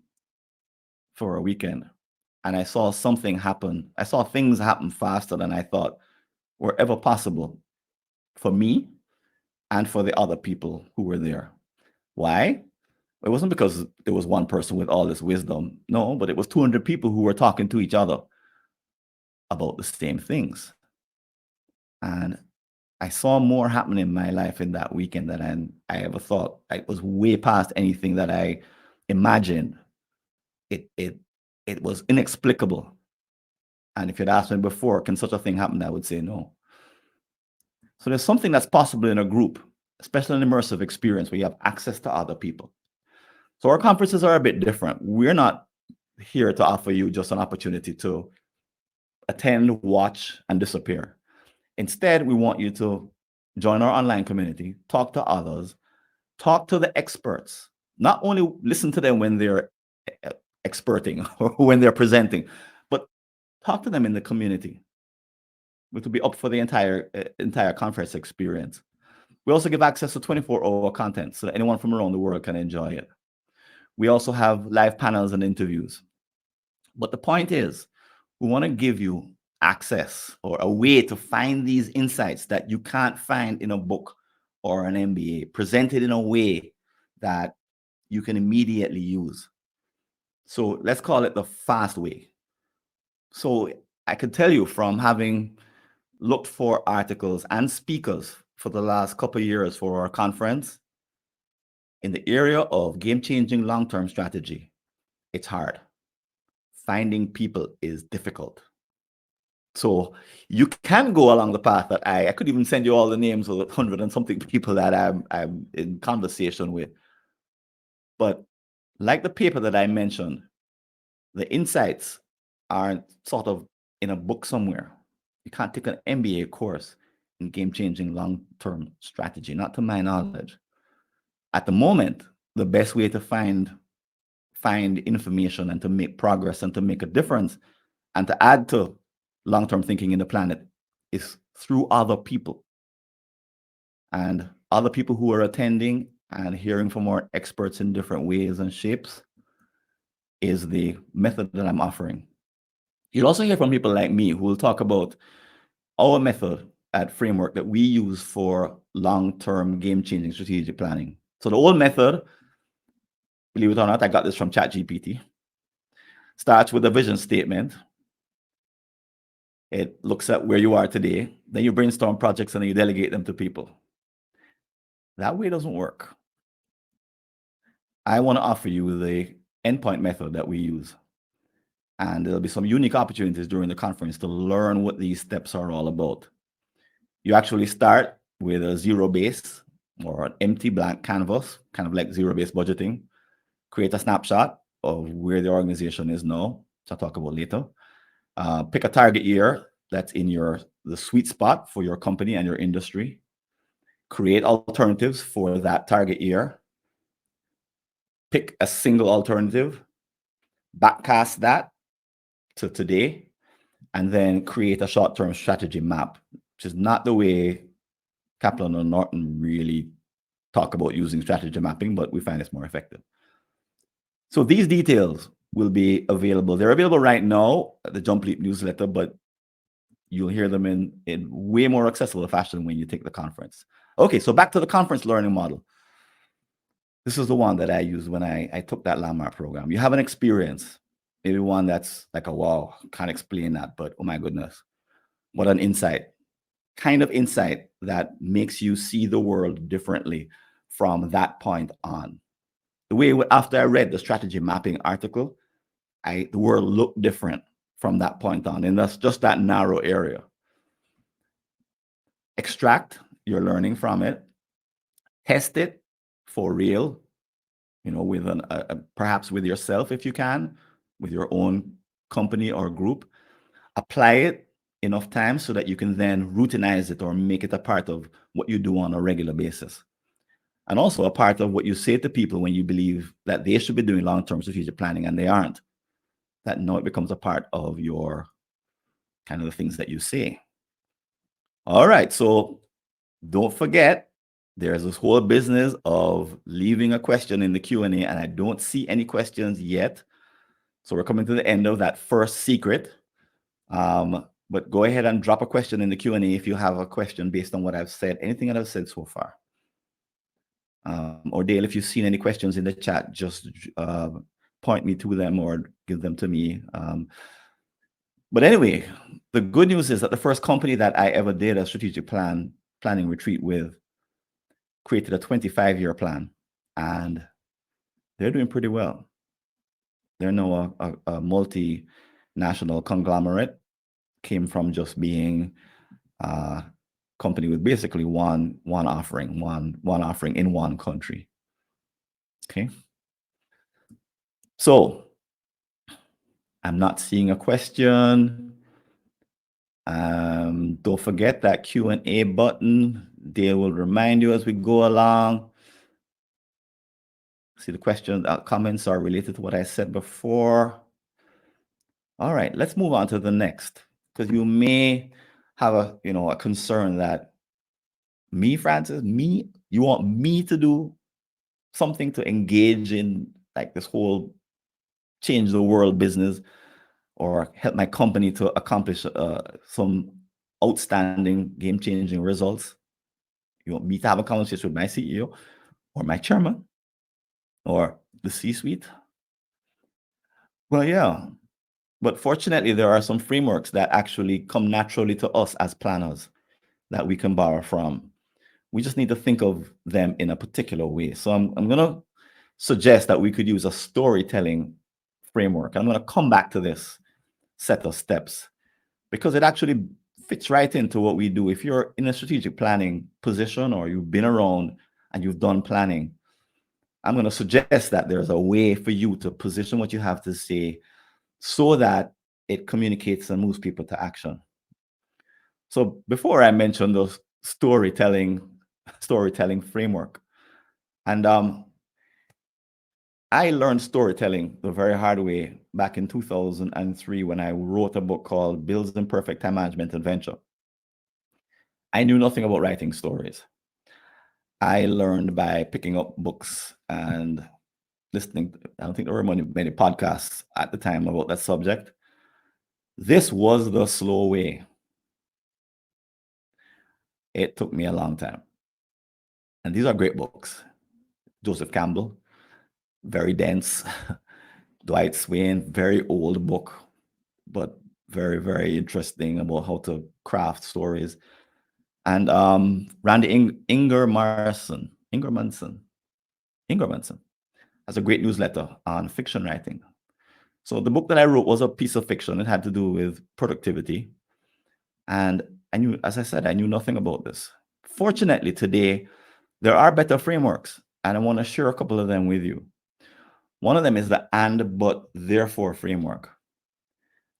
for a weekend. And I saw something happen. I saw things happen faster than I thought were ever possible for me and for the other people who were there. Why? It wasn't because there was one person with all this wisdom. No, but it was 200 people who were talking to each other about the same things. And I saw more happening in my life in that weekend than I ever thought. It was way past anything that I imagined. It was inexplicable. And if you'd asked me before, can such a thing happen? I would say no. So there's something that's possible in a group, especially an immersive experience where you have access to other people. So our conferences are a bit different. We're not here to offer you just an opportunity to attend, watch, and disappear. Instead, we want you to join our online community, talk to others, talk to the experts. Not only listen to them when they're experting or when they're presenting, but talk to them in the community, which will be up for the entire conference experience. We also give access to 24-hour content so that anyone from around the world can enjoy it. We also have live panels and interviews. But the point is, we want to give you access or a way to find these insights that you can't find in a book or an MBA, presented in a way that you can immediately use. So let's call it the fast way. So I can tell you from having looked for articles and speakers for the last couple of years for our conference, in the area of game-changing long-term strategy, it's hard. Finding people is difficult. So you can go along the path that I could even send you all the names of the 100 and something people that I'm in conversation with. But like the paper that I mentioned, the insights aren't sort of in a book somewhere. You can't take an MBA course in game-changing long-term strategy, not to my knowledge. At the moment, the best way to find information and to make progress and to make a difference and to add to long-term thinking in the planet is through other people. And other people who are attending and hearing from our experts in different ways and shapes is the method that I'm offering. You'll also hear from people like me who will talk about our method at Framework that we use for long-term game-changing strategic planning. So the old method, believe it or not, I got this from ChatGPT, starts with a vision statement. It looks at where you are today. Then you brainstorm projects and then you delegate them to people. That way doesn't work. I want to offer you the endpoint method that we use. And there'll be some unique opportunities during the conference to learn what these steps are all about. You actually start with a zero base or an empty blank canvas, kind of like zero-based budgeting. Create a snapshot of where the organization is now, which I'll talk about later. Pick a target year that's in the sweet spot for your company and your industry. Create alternatives for that target year. Pick a single alternative. Backcast that to today and then create a short-term strategy map, which is not the way Kaplan and Norton really talk about using strategy mapping, but we find it's more effective. So these details will be available. They're available right now at the Jump Leap newsletter, but you'll hear them in way more accessible fashion when you take the conference. Okay, so back to the conference learning model. This is the one that I used when I took that landmark program. You have an experience, maybe one that's like a wow, can't explain that, but oh my goodness, what an insight. Kind of insight that makes you see the world differently from that point on. The way after I read the strategy mapping article, the world looked different from that point on, and that's just that narrow area. Extract your learning from it, test it for real, with perhaps with yourself if you can, with your own company or group. Apply it enough times so that you can then routinize it or make it a part of what you do on a regular basis. And also a part of what you say to people when you believe that they should be doing long-term strategic planning and they aren't. That now it becomes a part of your kind of the things that you say. All right, so don't forget, there's this whole business of leaving a question in the Q&A, and I don't see any questions yet. So we're coming to the end of that first secret. But go ahead and drop a question in the Q&A if you have a question based on what I've said, anything that I've said so far. Or Dale, if you've seen any questions in the chat, just point me to them or give them to me. But anyway, the good news is that the first company that I ever did a strategic planning retreat with created a 25-year plan, and they're doing pretty well. They're now a multinational conglomerate, came from just being a company with basically one offering in one country. Okay. So I'm not seeing a question. Don't forget that Q&A button. They will remind you as we go along. See, the questions, comments are related to what I said before. All right, let's move on to the next, because you may have a concern that Francis, you want me to do something to engage in like this whole change the world business or help my company to accomplish some outstanding game-changing results. You want me to have a conversation with my CEO or my chairman or the C-suite? Well, yeah. But fortunately, there are some frameworks that actually come naturally to us as planners that we can borrow from. We just need to think of them in a particular way. So I'm going to suggest that we could use a storytelling framework. I'm going to come back to this set of steps because it actually fits right into what we do. If you're in a strategic planning position or you've been around and you've done planning, I'm going to suggest that there's a way for you to position what you have to say so that it communicates and moves people to action. So before I mentioned the storytelling framework, and I learned storytelling the very hard way back in 2003 when I wrote a book called Builds Imperfect Time Management Adventure. I knew nothing about writing stories. I learned by picking up books and listening. I don't think there were many podcasts at the time about that subject. This was the slow way. It took me a long time. And these are great books. Joseph Campbell, very dense. Dwight Swain, very old book, but very, very interesting about how to craft stories. And Randy Ingermanson has a great newsletter on fiction writing. So the book that I wrote was a piece of fiction. It had to do with productivity. And I knew, as I said, I knew nothing about this. Fortunately, today, there are better frameworks, and I want to share a couple of them with you. One of them is the and, but, therefore framework.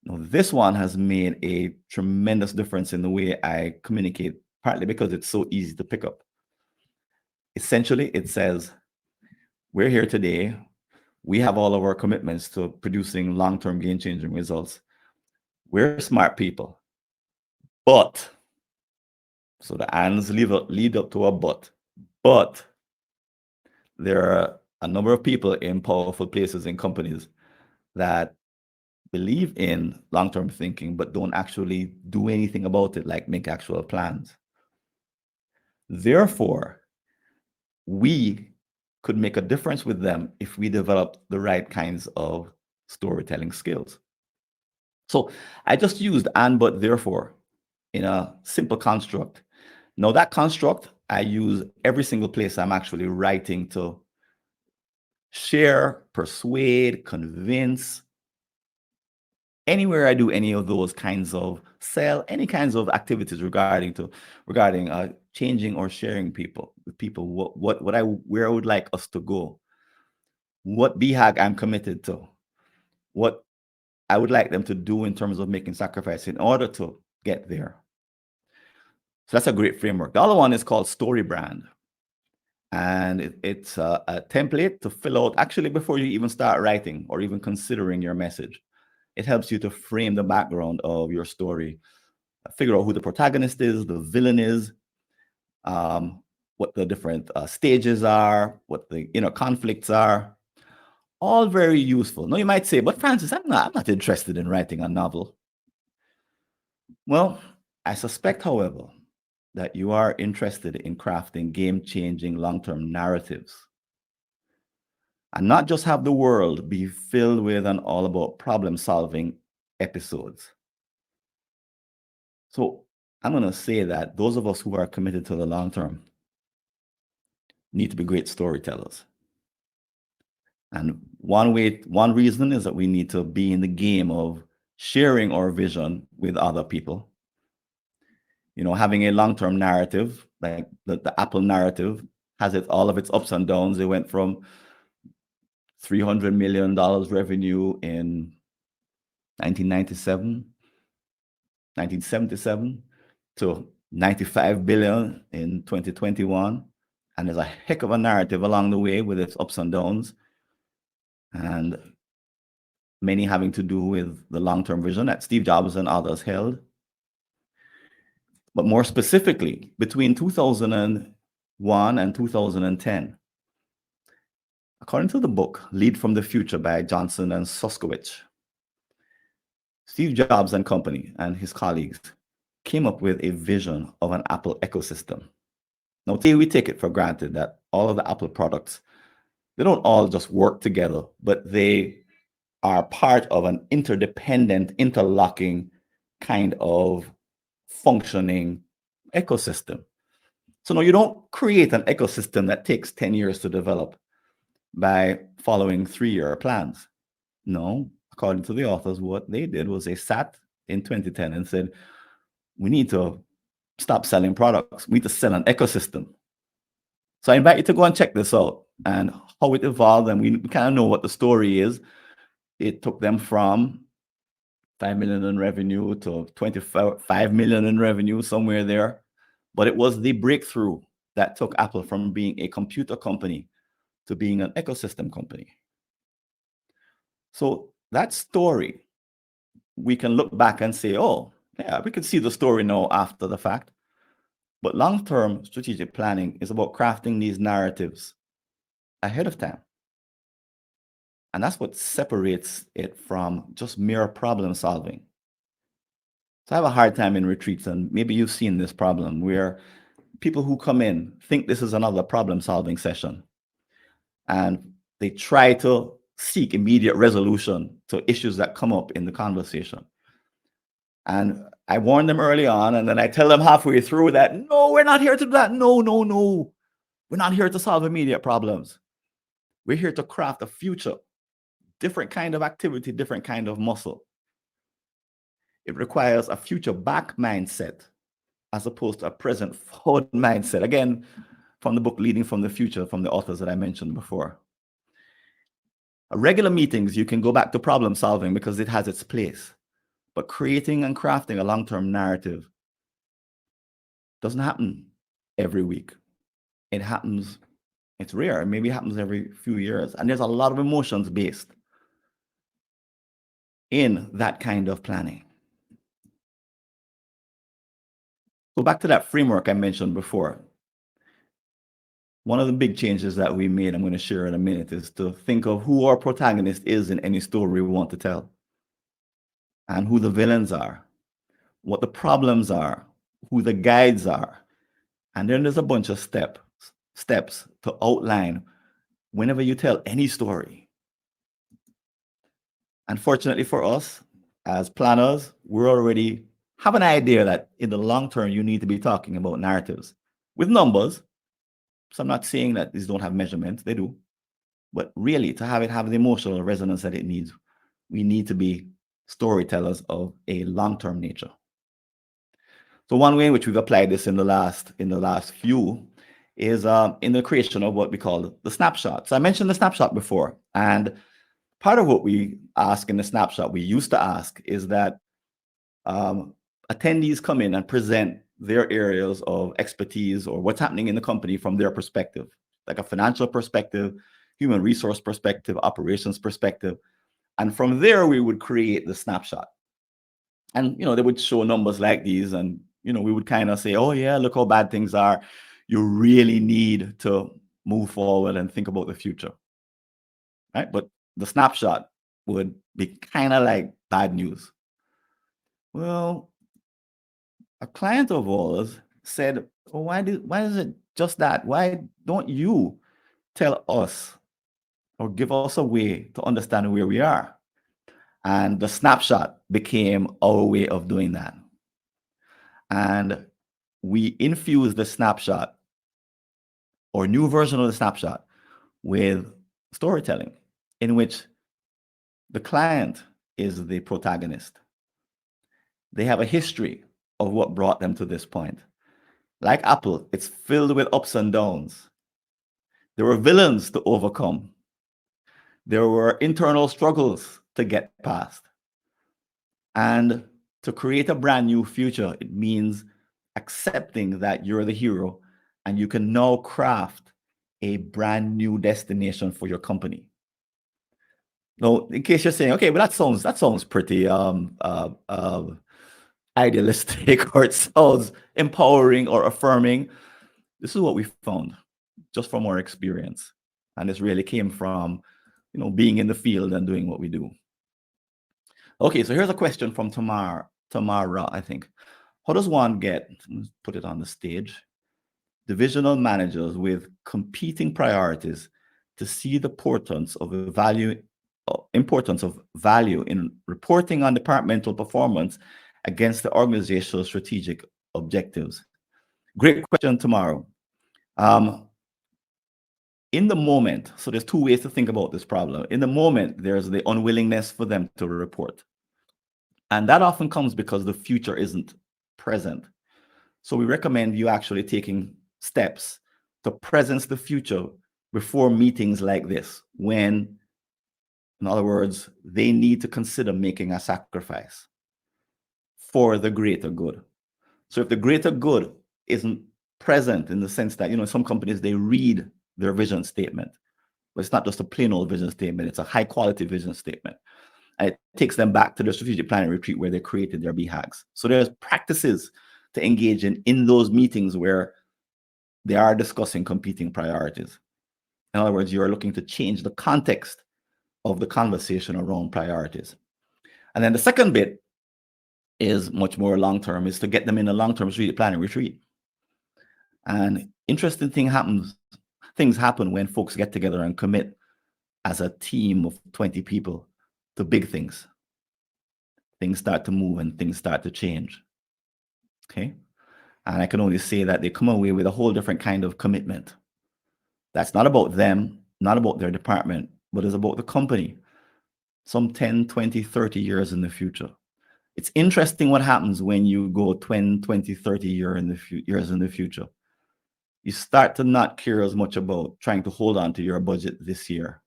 Now, this one has made a tremendous difference in the way I communicate, partly because it's so easy to pick up. Essentially, it says, we're here today. We have all of our commitments to producing long-term game-changing results. We're smart people, but so the ands lead up to a but there are a number of people in powerful places in companies that believe in long-term thinking but don't actually do anything about it, like make actual plans. Therefore, we could make a difference with them if we develop the right kinds of storytelling skills. So I just used and, but, therefore in a simple construct. Now, that construct I use every single place I'm actually writing to share, persuade, convince. Anywhere I do any of those kinds of sell, any kinds of activities regarding changing or sharing people with people what I where I would like us to go, what BHAG I'm committed to, what I would like them to do in terms of making sacrifice in order to get there. So that's a great framework. The other one is called Story Brand. And it's a template to fill out actually before you even start writing or even considering your message. It helps you to frame the background of your story, figure out who the protagonist is, the villain is, what the different stages are, what the inner conflicts are. All very useful. Now you might say, but Francis, I'm not interested in writing a novel. Well, I suspect, however, that you are interested in crafting game-changing long-term narratives and not just have the world be filled with an all about problem-solving episodes. So I'm going to say that those of us who are committed to the long term need to be great storytellers. And one reason is that we need to be in the game of sharing our vision with other people. Having a long-term narrative, like the Apple narrative, has all of its ups and downs. It went from $300 million revenue in 1997, 1977 to 95 billion in 2021. And there's a heck of a narrative along the way with its ups and downs, and many having to do with the long-term vision that Steve Jobs and others held. But more specifically, between 2001 and 2010, according to the book Lead from the Future by Johnson and Suskowicz, Steve Jobs and company and his colleagues came up with a vision of an Apple ecosystem. Now, today we take it for granted that all of the Apple products, they don't all just work together, but they are part of an interdependent, interlocking kind of functioning ecosystem. So no, you don't create an ecosystem that takes 10 years to develop by following 3-year plans. No, according to the authors, what they did was they sat in 2010 and said, we need to stop selling products. We need to sell an ecosystem. So I invite you to go and check this out and how it evolved. And we kind of know what the story is. It took them from 5 million in revenue to 25 million in revenue, somewhere there. But it was the breakthrough that took Apple from being a computer company to being an ecosystem company. So that story, we can look back and say, oh, yeah, we can see the story now after the fact. But long-term strategic planning is about crafting these narratives ahead of time. And that's what separates it from just mere problem solving. So I have a hard time in retreats, and maybe you've seen this problem where people who come in think this is another problem solving session, and they try to seek immediate resolution to issues that come up in the conversation. And I warn them early on, and then I tell them halfway through that, no, we're not here to do that. No, no, no. We're not here to solve immediate problems. We're here to craft a future, different kind of activity, different kind of muscle. It requires a future back mindset as opposed to a present forward mindset. Again, from the book Leading from the Future, from the authors that I mentioned before. Regular meetings, you can go back to problem solving because it has its place. But creating and crafting a long-term narrative doesn't happen every week. It happens, it's rare. Maybe it happens every few years. And there's a lot of emotions based in that kind of planning. So back to that framework I mentioned before. One of the big changes that we made, I'm going to share in a minute, is to think of who our protagonist is in any story we want to tell, and who the villains are, what the problems are, who the guides are. And then there's a bunch of steps to outline whenever you tell any story. Unfortunately for us, as planners, we already have an idea that in the long term, you need to be talking about narratives with numbers. So I'm not saying that these don't have measurements, they do. But really, to have it have the emotional resonance that it needs, we need to be storytellers of a long-term nature. So one way in which we've applied this in the last few is in the creation of what we call the snapshot. So I mentioned the snapshot before, and part of what we ask in the snapshot, we used to ask, is that attendees come in and present their areas of expertise or what's happening in the company from their perspective, like a financial perspective, human resource perspective, operations perspective. And from there, we would create the snapshot. And, they would show numbers like these. And, we would kind of say, oh, yeah, look how bad things are. You really need to move forward and think about the future. Right. But the snapshot would be kind of like bad news. Well, a client of ours said, oh, why is it just that? Why don't you tell us or give us a way to understand where we are? And the snapshot became our way of doing that. And we infused the snapshot or new version of the snapshot with storytelling in which the client is the protagonist. They have a history of what brought them to this point. Like Apple, it's filled with ups and downs. There were villains to overcome. There were internal struggles to get past. And to create a brand new future, it means accepting that you're the hero and you can now craft a brand new destination for your company. Now, in case you're saying, okay, but that sounds pretty idealistic, or it sounds empowering or affirming. This is what we found just from our experience. And this really came from, being in the field and doing what we do. Okay, so here's a question from Tamara, I think. How does one get, let's put it on the stage, divisional managers with competing priorities to see the importance of value in reporting on departmental performance against the organizational strategic objectives? Great question, tomorrow. In the moment, so there's two ways to think about this problem. In the moment, there's the unwillingness for them to report. And that often comes because the future isn't present. So we recommend you actually taking steps to presence the future before meetings like this, when, in other words, they need to consider making a sacrifice for the greater good. So if the greater good isn't present, in the sense that, some companies, they read their vision statement, but it's not just a plain old vision statement, it's a high quality vision statement. And it takes them back to the strategic planning retreat where they created their BHAGs. So there's practices to engage in those meetings where they are discussing competing priorities. In other words, you're looking to change the context of the conversation around priorities. And then the second bit is much more long-term, is to get them in a long-term strategic planning retreat. And interesting things happen when folks get together and commit as a team of 20 people to big things. Things start to move and things start to change. Okay. And I can only say that they come away with a whole different kind of commitment. That's not about them, not about their department, but it's about the company, some 10, 20, 30 years in the future. It's interesting what happens when you go 10, 20, 30 years in the future. You start to not care as much about trying to hold on to your budget this year.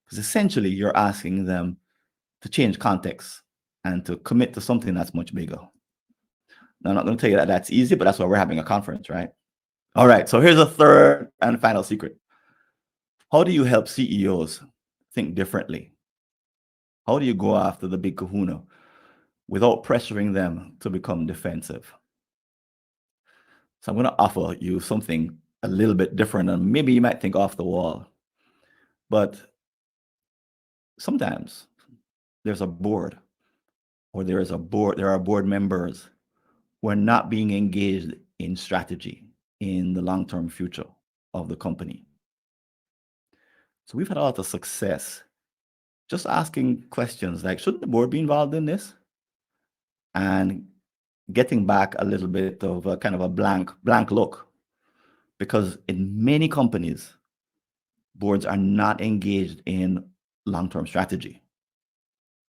Because essentially, you're asking them to change context and to commit to something that's much bigger. Now, I'm not going to tell you that that's easy, but that's why we're having a conference, right? All right, so here's a third and final secret. How do you help CEOs think differently? How do you go after the big kahuna without pressuring them to become defensive? So I'm going to offer you something a little bit different, and maybe you might think off the wall. But sometimes there's a board, or there are board members who are not being engaged in strategy in the long-term future of the company. So we've had a lot of success just asking questions like, shouldn't the board be involved in this? And getting back a little bit of a kind of a blank look. Because in many companies, boards are not engaged in long-term strategy.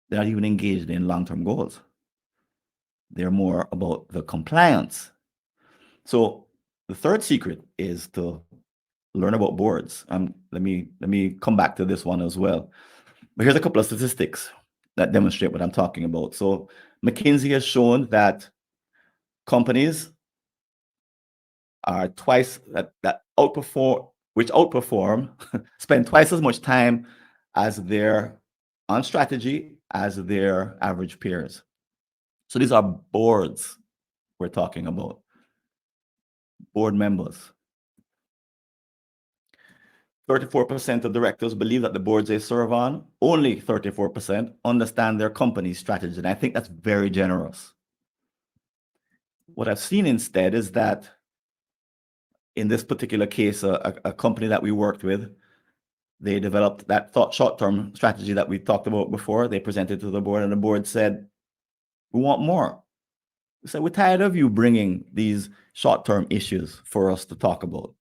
They're not even engaged in long-term goals. They're more about the compliance. So the third secret is to learn about boards. Let me come back to this one as well. But here's a couple of statistics that demonstrate what I'm talking about. So McKinsey has shown that companies are twice that outperform spend twice as much time as their on strategy as their average peers. So these are boards we're talking about, board members. 34% of directors believe that the boards they serve on, only 34% understand their company's strategy. And I think that's very generous. What I've seen instead is that in this particular case, a company that we worked with, they developed that short-term strategy that we talked about before. They presented to the board, and the board said, we want more. We said, we're tired of you bringing these short-term issues for us to talk about.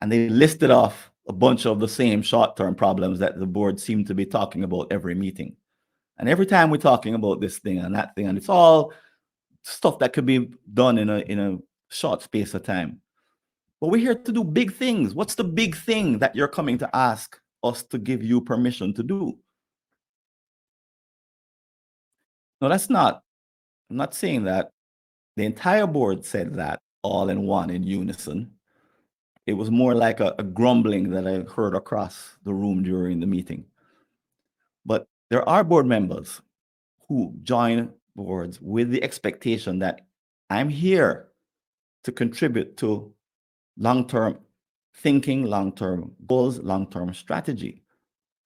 And they listed off a bunch of the same short-term problems that the board seemed to be talking about every meeting. And every time we're talking about this thing and that thing, and it's all stuff that could be done in a short space of time. But we're here to do big things. What's the big thing that you're coming to ask us to give you permission to do? No, I'm not saying that. The entire board said that all in one, in unison. It was more like a grumbling that I heard across the room during the meeting. But there are board members who join boards with the expectation that I'm here to contribute to long-term thinking, long-term goals, long-term strategy.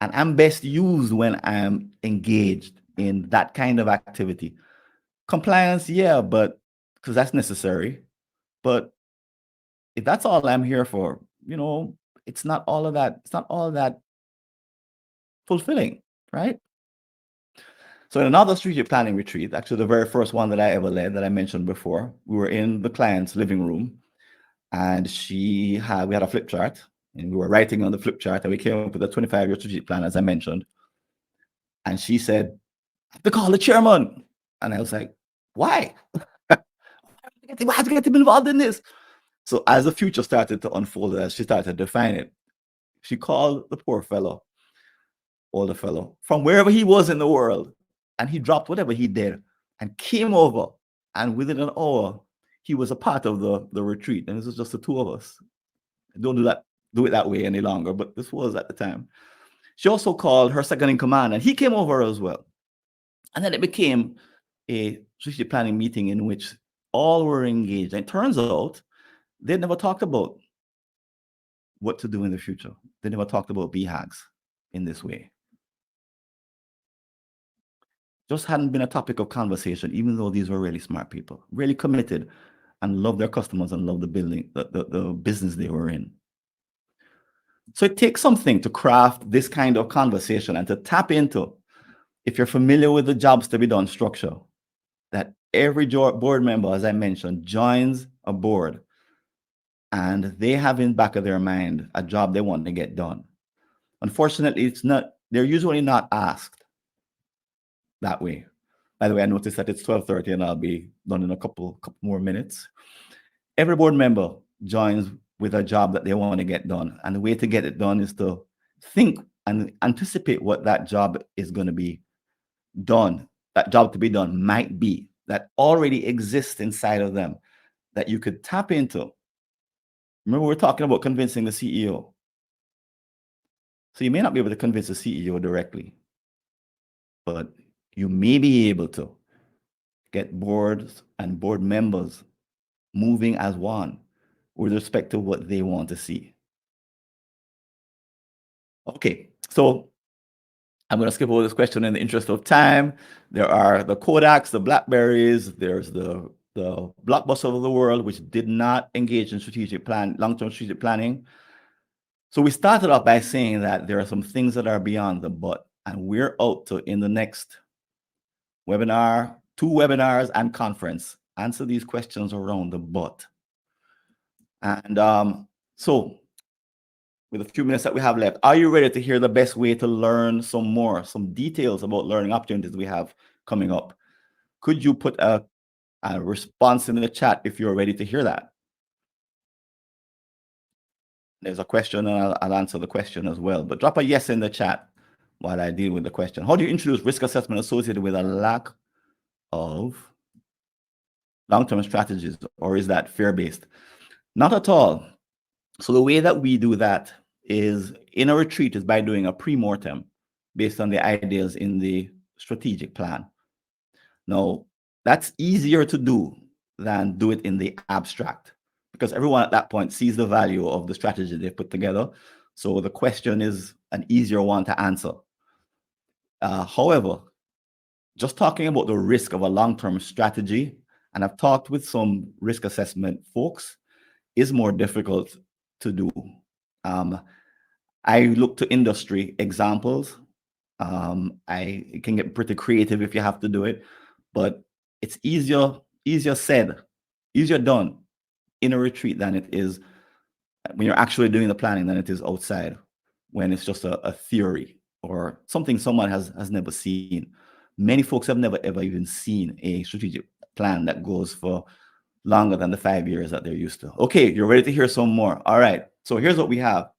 And I'm best used when I'm engaged in that kind of activity. Compliance, yeah, but because that's necessary. But if that's all I'm here for, it's not all of that. It's not all that fulfilling, right? So in another strategic planning retreat, actually the very first one that I ever led that I mentioned before, we were in the client's living room, and we had a flip chart, and we were writing on the flip chart, and we came up with a 25-year strategic plan, as I mentioned. And she said, I have to call the chairman. And I was like, why? Why have to get him involved in this? So as the future started to unfold, as she started to define it, she called the poor fellow, older fellow, from wherever he was in the world, and he dropped whatever he did and came over. And within an hour, he was a part of the retreat. And this was just the two of us. Don't do it that way any longer, but this was at the time. She also called her second in command, and he came over as well. And then it became a strategic planning meeting in which all were engaged. And it turns out they never talked about what to do in the future. They never talked about BHAGs in this way. Just hadn't been a topic of conversation, even though these were really smart people, really committed and loved their customers and loved the business they were in. So it takes something to craft this kind of conversation and to tap into, if you're familiar with the jobs to be done structure, that every board member, as I mentioned, joins a board and they have in back of their mind a job they want to get done. Unfortunately, they're usually not asked that way. By the way, I noticed that it's 12:30 and I'll be done in a couple more minutes. Every board member joins with a job that they want to get done. And the way to get it done is to think and anticipate what that job is going to be done, that job to be done might be, that already exists inside of them, that you could tap into. Remember, we're talking about convincing the CEO. So you may not be able to convince the CEO directly, but you may be able to get boards and board members moving as one with respect to what they want to see. Okay, so I'm going to skip over this question in the interest of time. There are the Kodaks, the Blackberries, there's the Blockbuster of the world, which did not engage in long-term strategic planning. So we started off by saying that there are some things that are beyond the but, and we're out to, in the next webinar, 2 webinars and conference, answer these questions around the but. And so with a few minutes that we have left, are you ready to hear the best way to learn some details about learning opportunities we have coming up? Could you put a response in the chat if you're ready to hear that? There's a question, and I'll answer the question as well, but drop a yes in the chat while I deal with the question. How do you introduce risk assessment associated with a lack of long-term strategies, or is that fear-based? Not at all. So the way that we do that is in a retreat is by doing a pre-mortem based on the ideas in the strategic plan. Now, that's easier to do than do it in the abstract, because everyone at that point sees the value of the strategy they've put together. So the question is an easier one to answer. However, just talking about the risk of a long-term strategy, and I've talked with some risk assessment folks, is more difficult to do. I look to industry examples. It can get pretty creative if you have to do it, but it's easier said, easier done in a retreat than it is when you're actually doing the planning than it is outside, when it's just a theory or something someone has never seen. Many folks have never ever even seen a strategic plan that goes for longer than the 5 years that they're used to. Okay, you're ready to hear some more. All right, so here's what we have.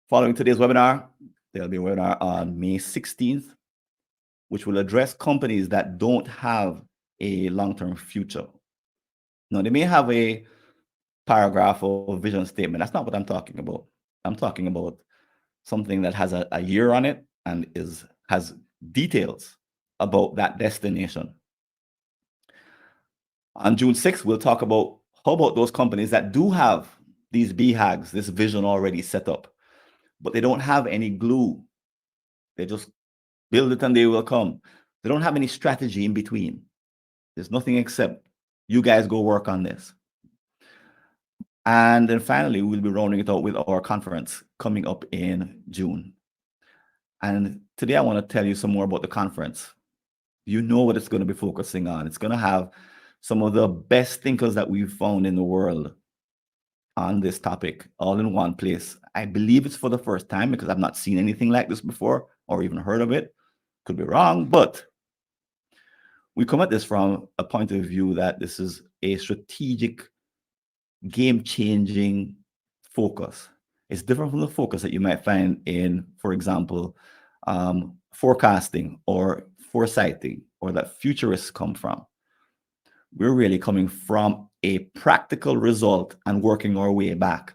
Following today's webinar, there'll be a webinar on May 16th, which will address companies that don't have a long-term future. Now, they may have a paragraph or vision statement. That's not what I'm talking about. I'm talking about something that has a year on it and has details about that destination. On June 6th, we'll talk about how about those companies that do have these BHAGs, this vision already set up, but they don't have any glue. They just build it and they will come. They don't have any strategy in between. There's nothing except you guys go work on this. And then finally, we'll be rounding it out with our conference coming up in June. And today I want to tell you some more about the conference. You know what it's going to be focusing on. It's going to have some of the best thinkers that we've found in the world on this topic all in one place. I believe it's for the first time because I've not seen anything like this before or even heard of it. Could be wrong, but we come at this from a point of view that this is a strategic, game-changing focus. It's different from the focus that you might find in, for example, forecasting or foresighting, or that futurists come from. We're really coming from a practical result and working our way back.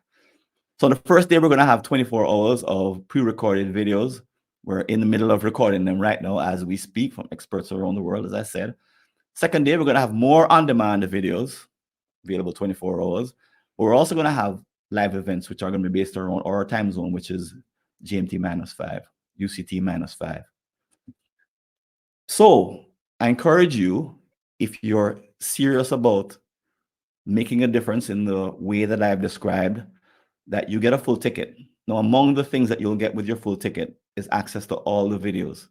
So the first day, we're going to have 24 hours of pre-recorded videos. We're in the middle of recording them right now as we speak from experts around the world, as I said. Second day, we're going to have more on-demand videos available 24 hours. But we're also going to have live events, which are going to be based around our time zone, which is GMT -5, UCT -5. So I encourage you, if you're serious about making a difference in the way that I've described, that you get a full ticket. Now, among the things that you'll get with your full ticket is access to all the videos,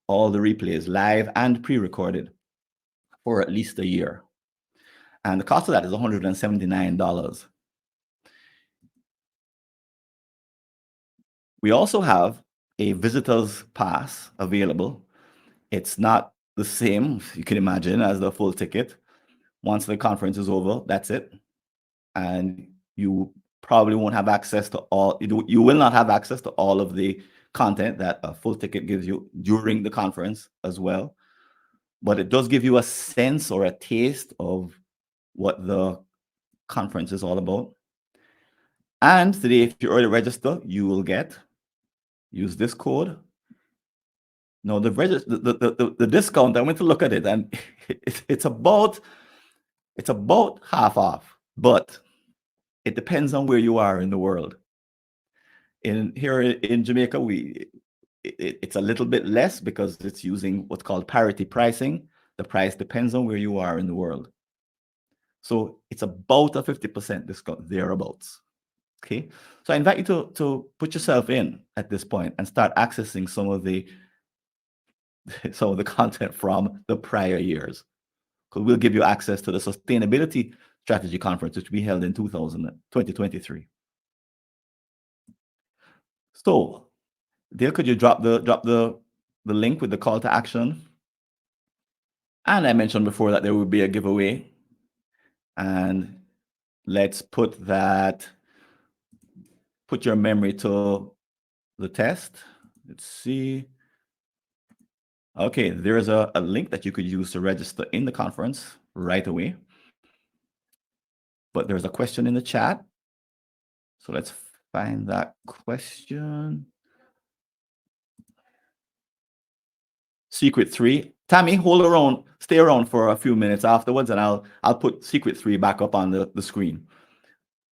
all the replays, live and pre-recorded, for at least a year. And the cost of that is $179. We also have a visitor's pass available. It's not the same, you can imagine, as the full ticket. Once the conference is over, that's it. And you probably won't have access to all, you will not have access to all of the content that a full ticket gives you during the conference as well. But it does give you a sense or a taste of what the conference is all about. And today, if you already register, you will use this code. No, the discount, I went to look at it, and it's about It's about half off, but it depends on where you are in the world. In here in Jamaica, it's a little bit less because it's using what's called parity pricing. The price depends on where you are in the world. So it's about a 50% discount, thereabouts. Okay. So I invite you to put yourself in at this point and start accessing some of the content from the prior years. Because we'll give you access to the Sustainability Strategy Conference, which we held in 2023. So, Dale, could you drop the link with the call to action? And I mentioned before that there will be a giveaway. And let's put your memory to the test. Let's see. Okay, there's a link that you could use to register in the conference right away. But there's a question in the chat. So let's find that question. Secret 3. Tammy, stay around for a few minutes afterwards, and I'll put Secret 3 back up on the screen.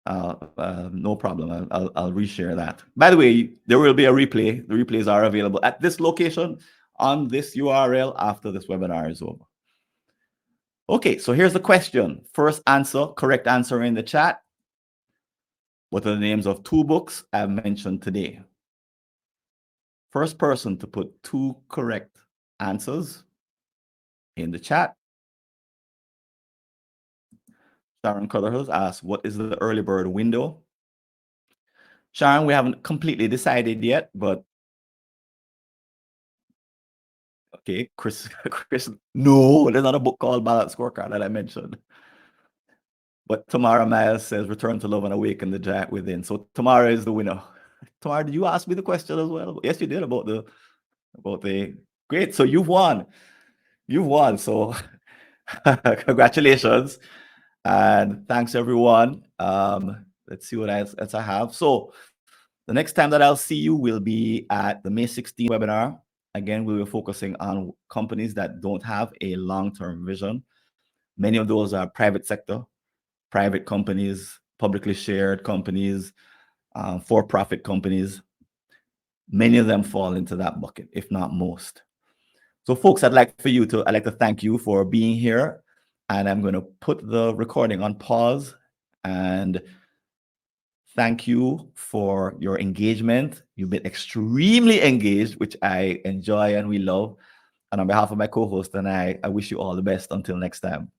No problem. I'll reshare that. By the way, there will be a replay. The replays are available at this location on this URL after this webinar is over. Okay, so here's the question. First answer, correct answer in the chat. What are the names of 2 books I've mentioned today? First person to put 2 correct answers in the chat. Sharon Colorhills asks, what is the early bird window? Sharon, we haven't completely decided yet, but okay, Chris, no, there's not a book called Balanced Scorecard that I mentioned. But Tamara Myers says, return to love and awaken the giant within. So Tamara is the winner. Tamara, did you ask me the question as well? Yes, you did about the great. So you've won. So congratulations. And thanks everyone. Let's see what else I have. So the next time that I'll see you will be at the May 16th webinar. Again, we were focusing on companies that don't have a long-term vision. Many of those are private sector, private companies, publicly shared companies, for-profit companies. Many of them fall into that bucket, if not most. So folks, I'd like to thank you for being here. And I'm going to put the recording on pause and thank you for your engagement. You've been extremely engaged, which I enjoy and we love. And on behalf of my co-host and I wish you all the best until next time.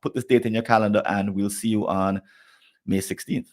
Put this date in your calendar and we'll see you on May 16th.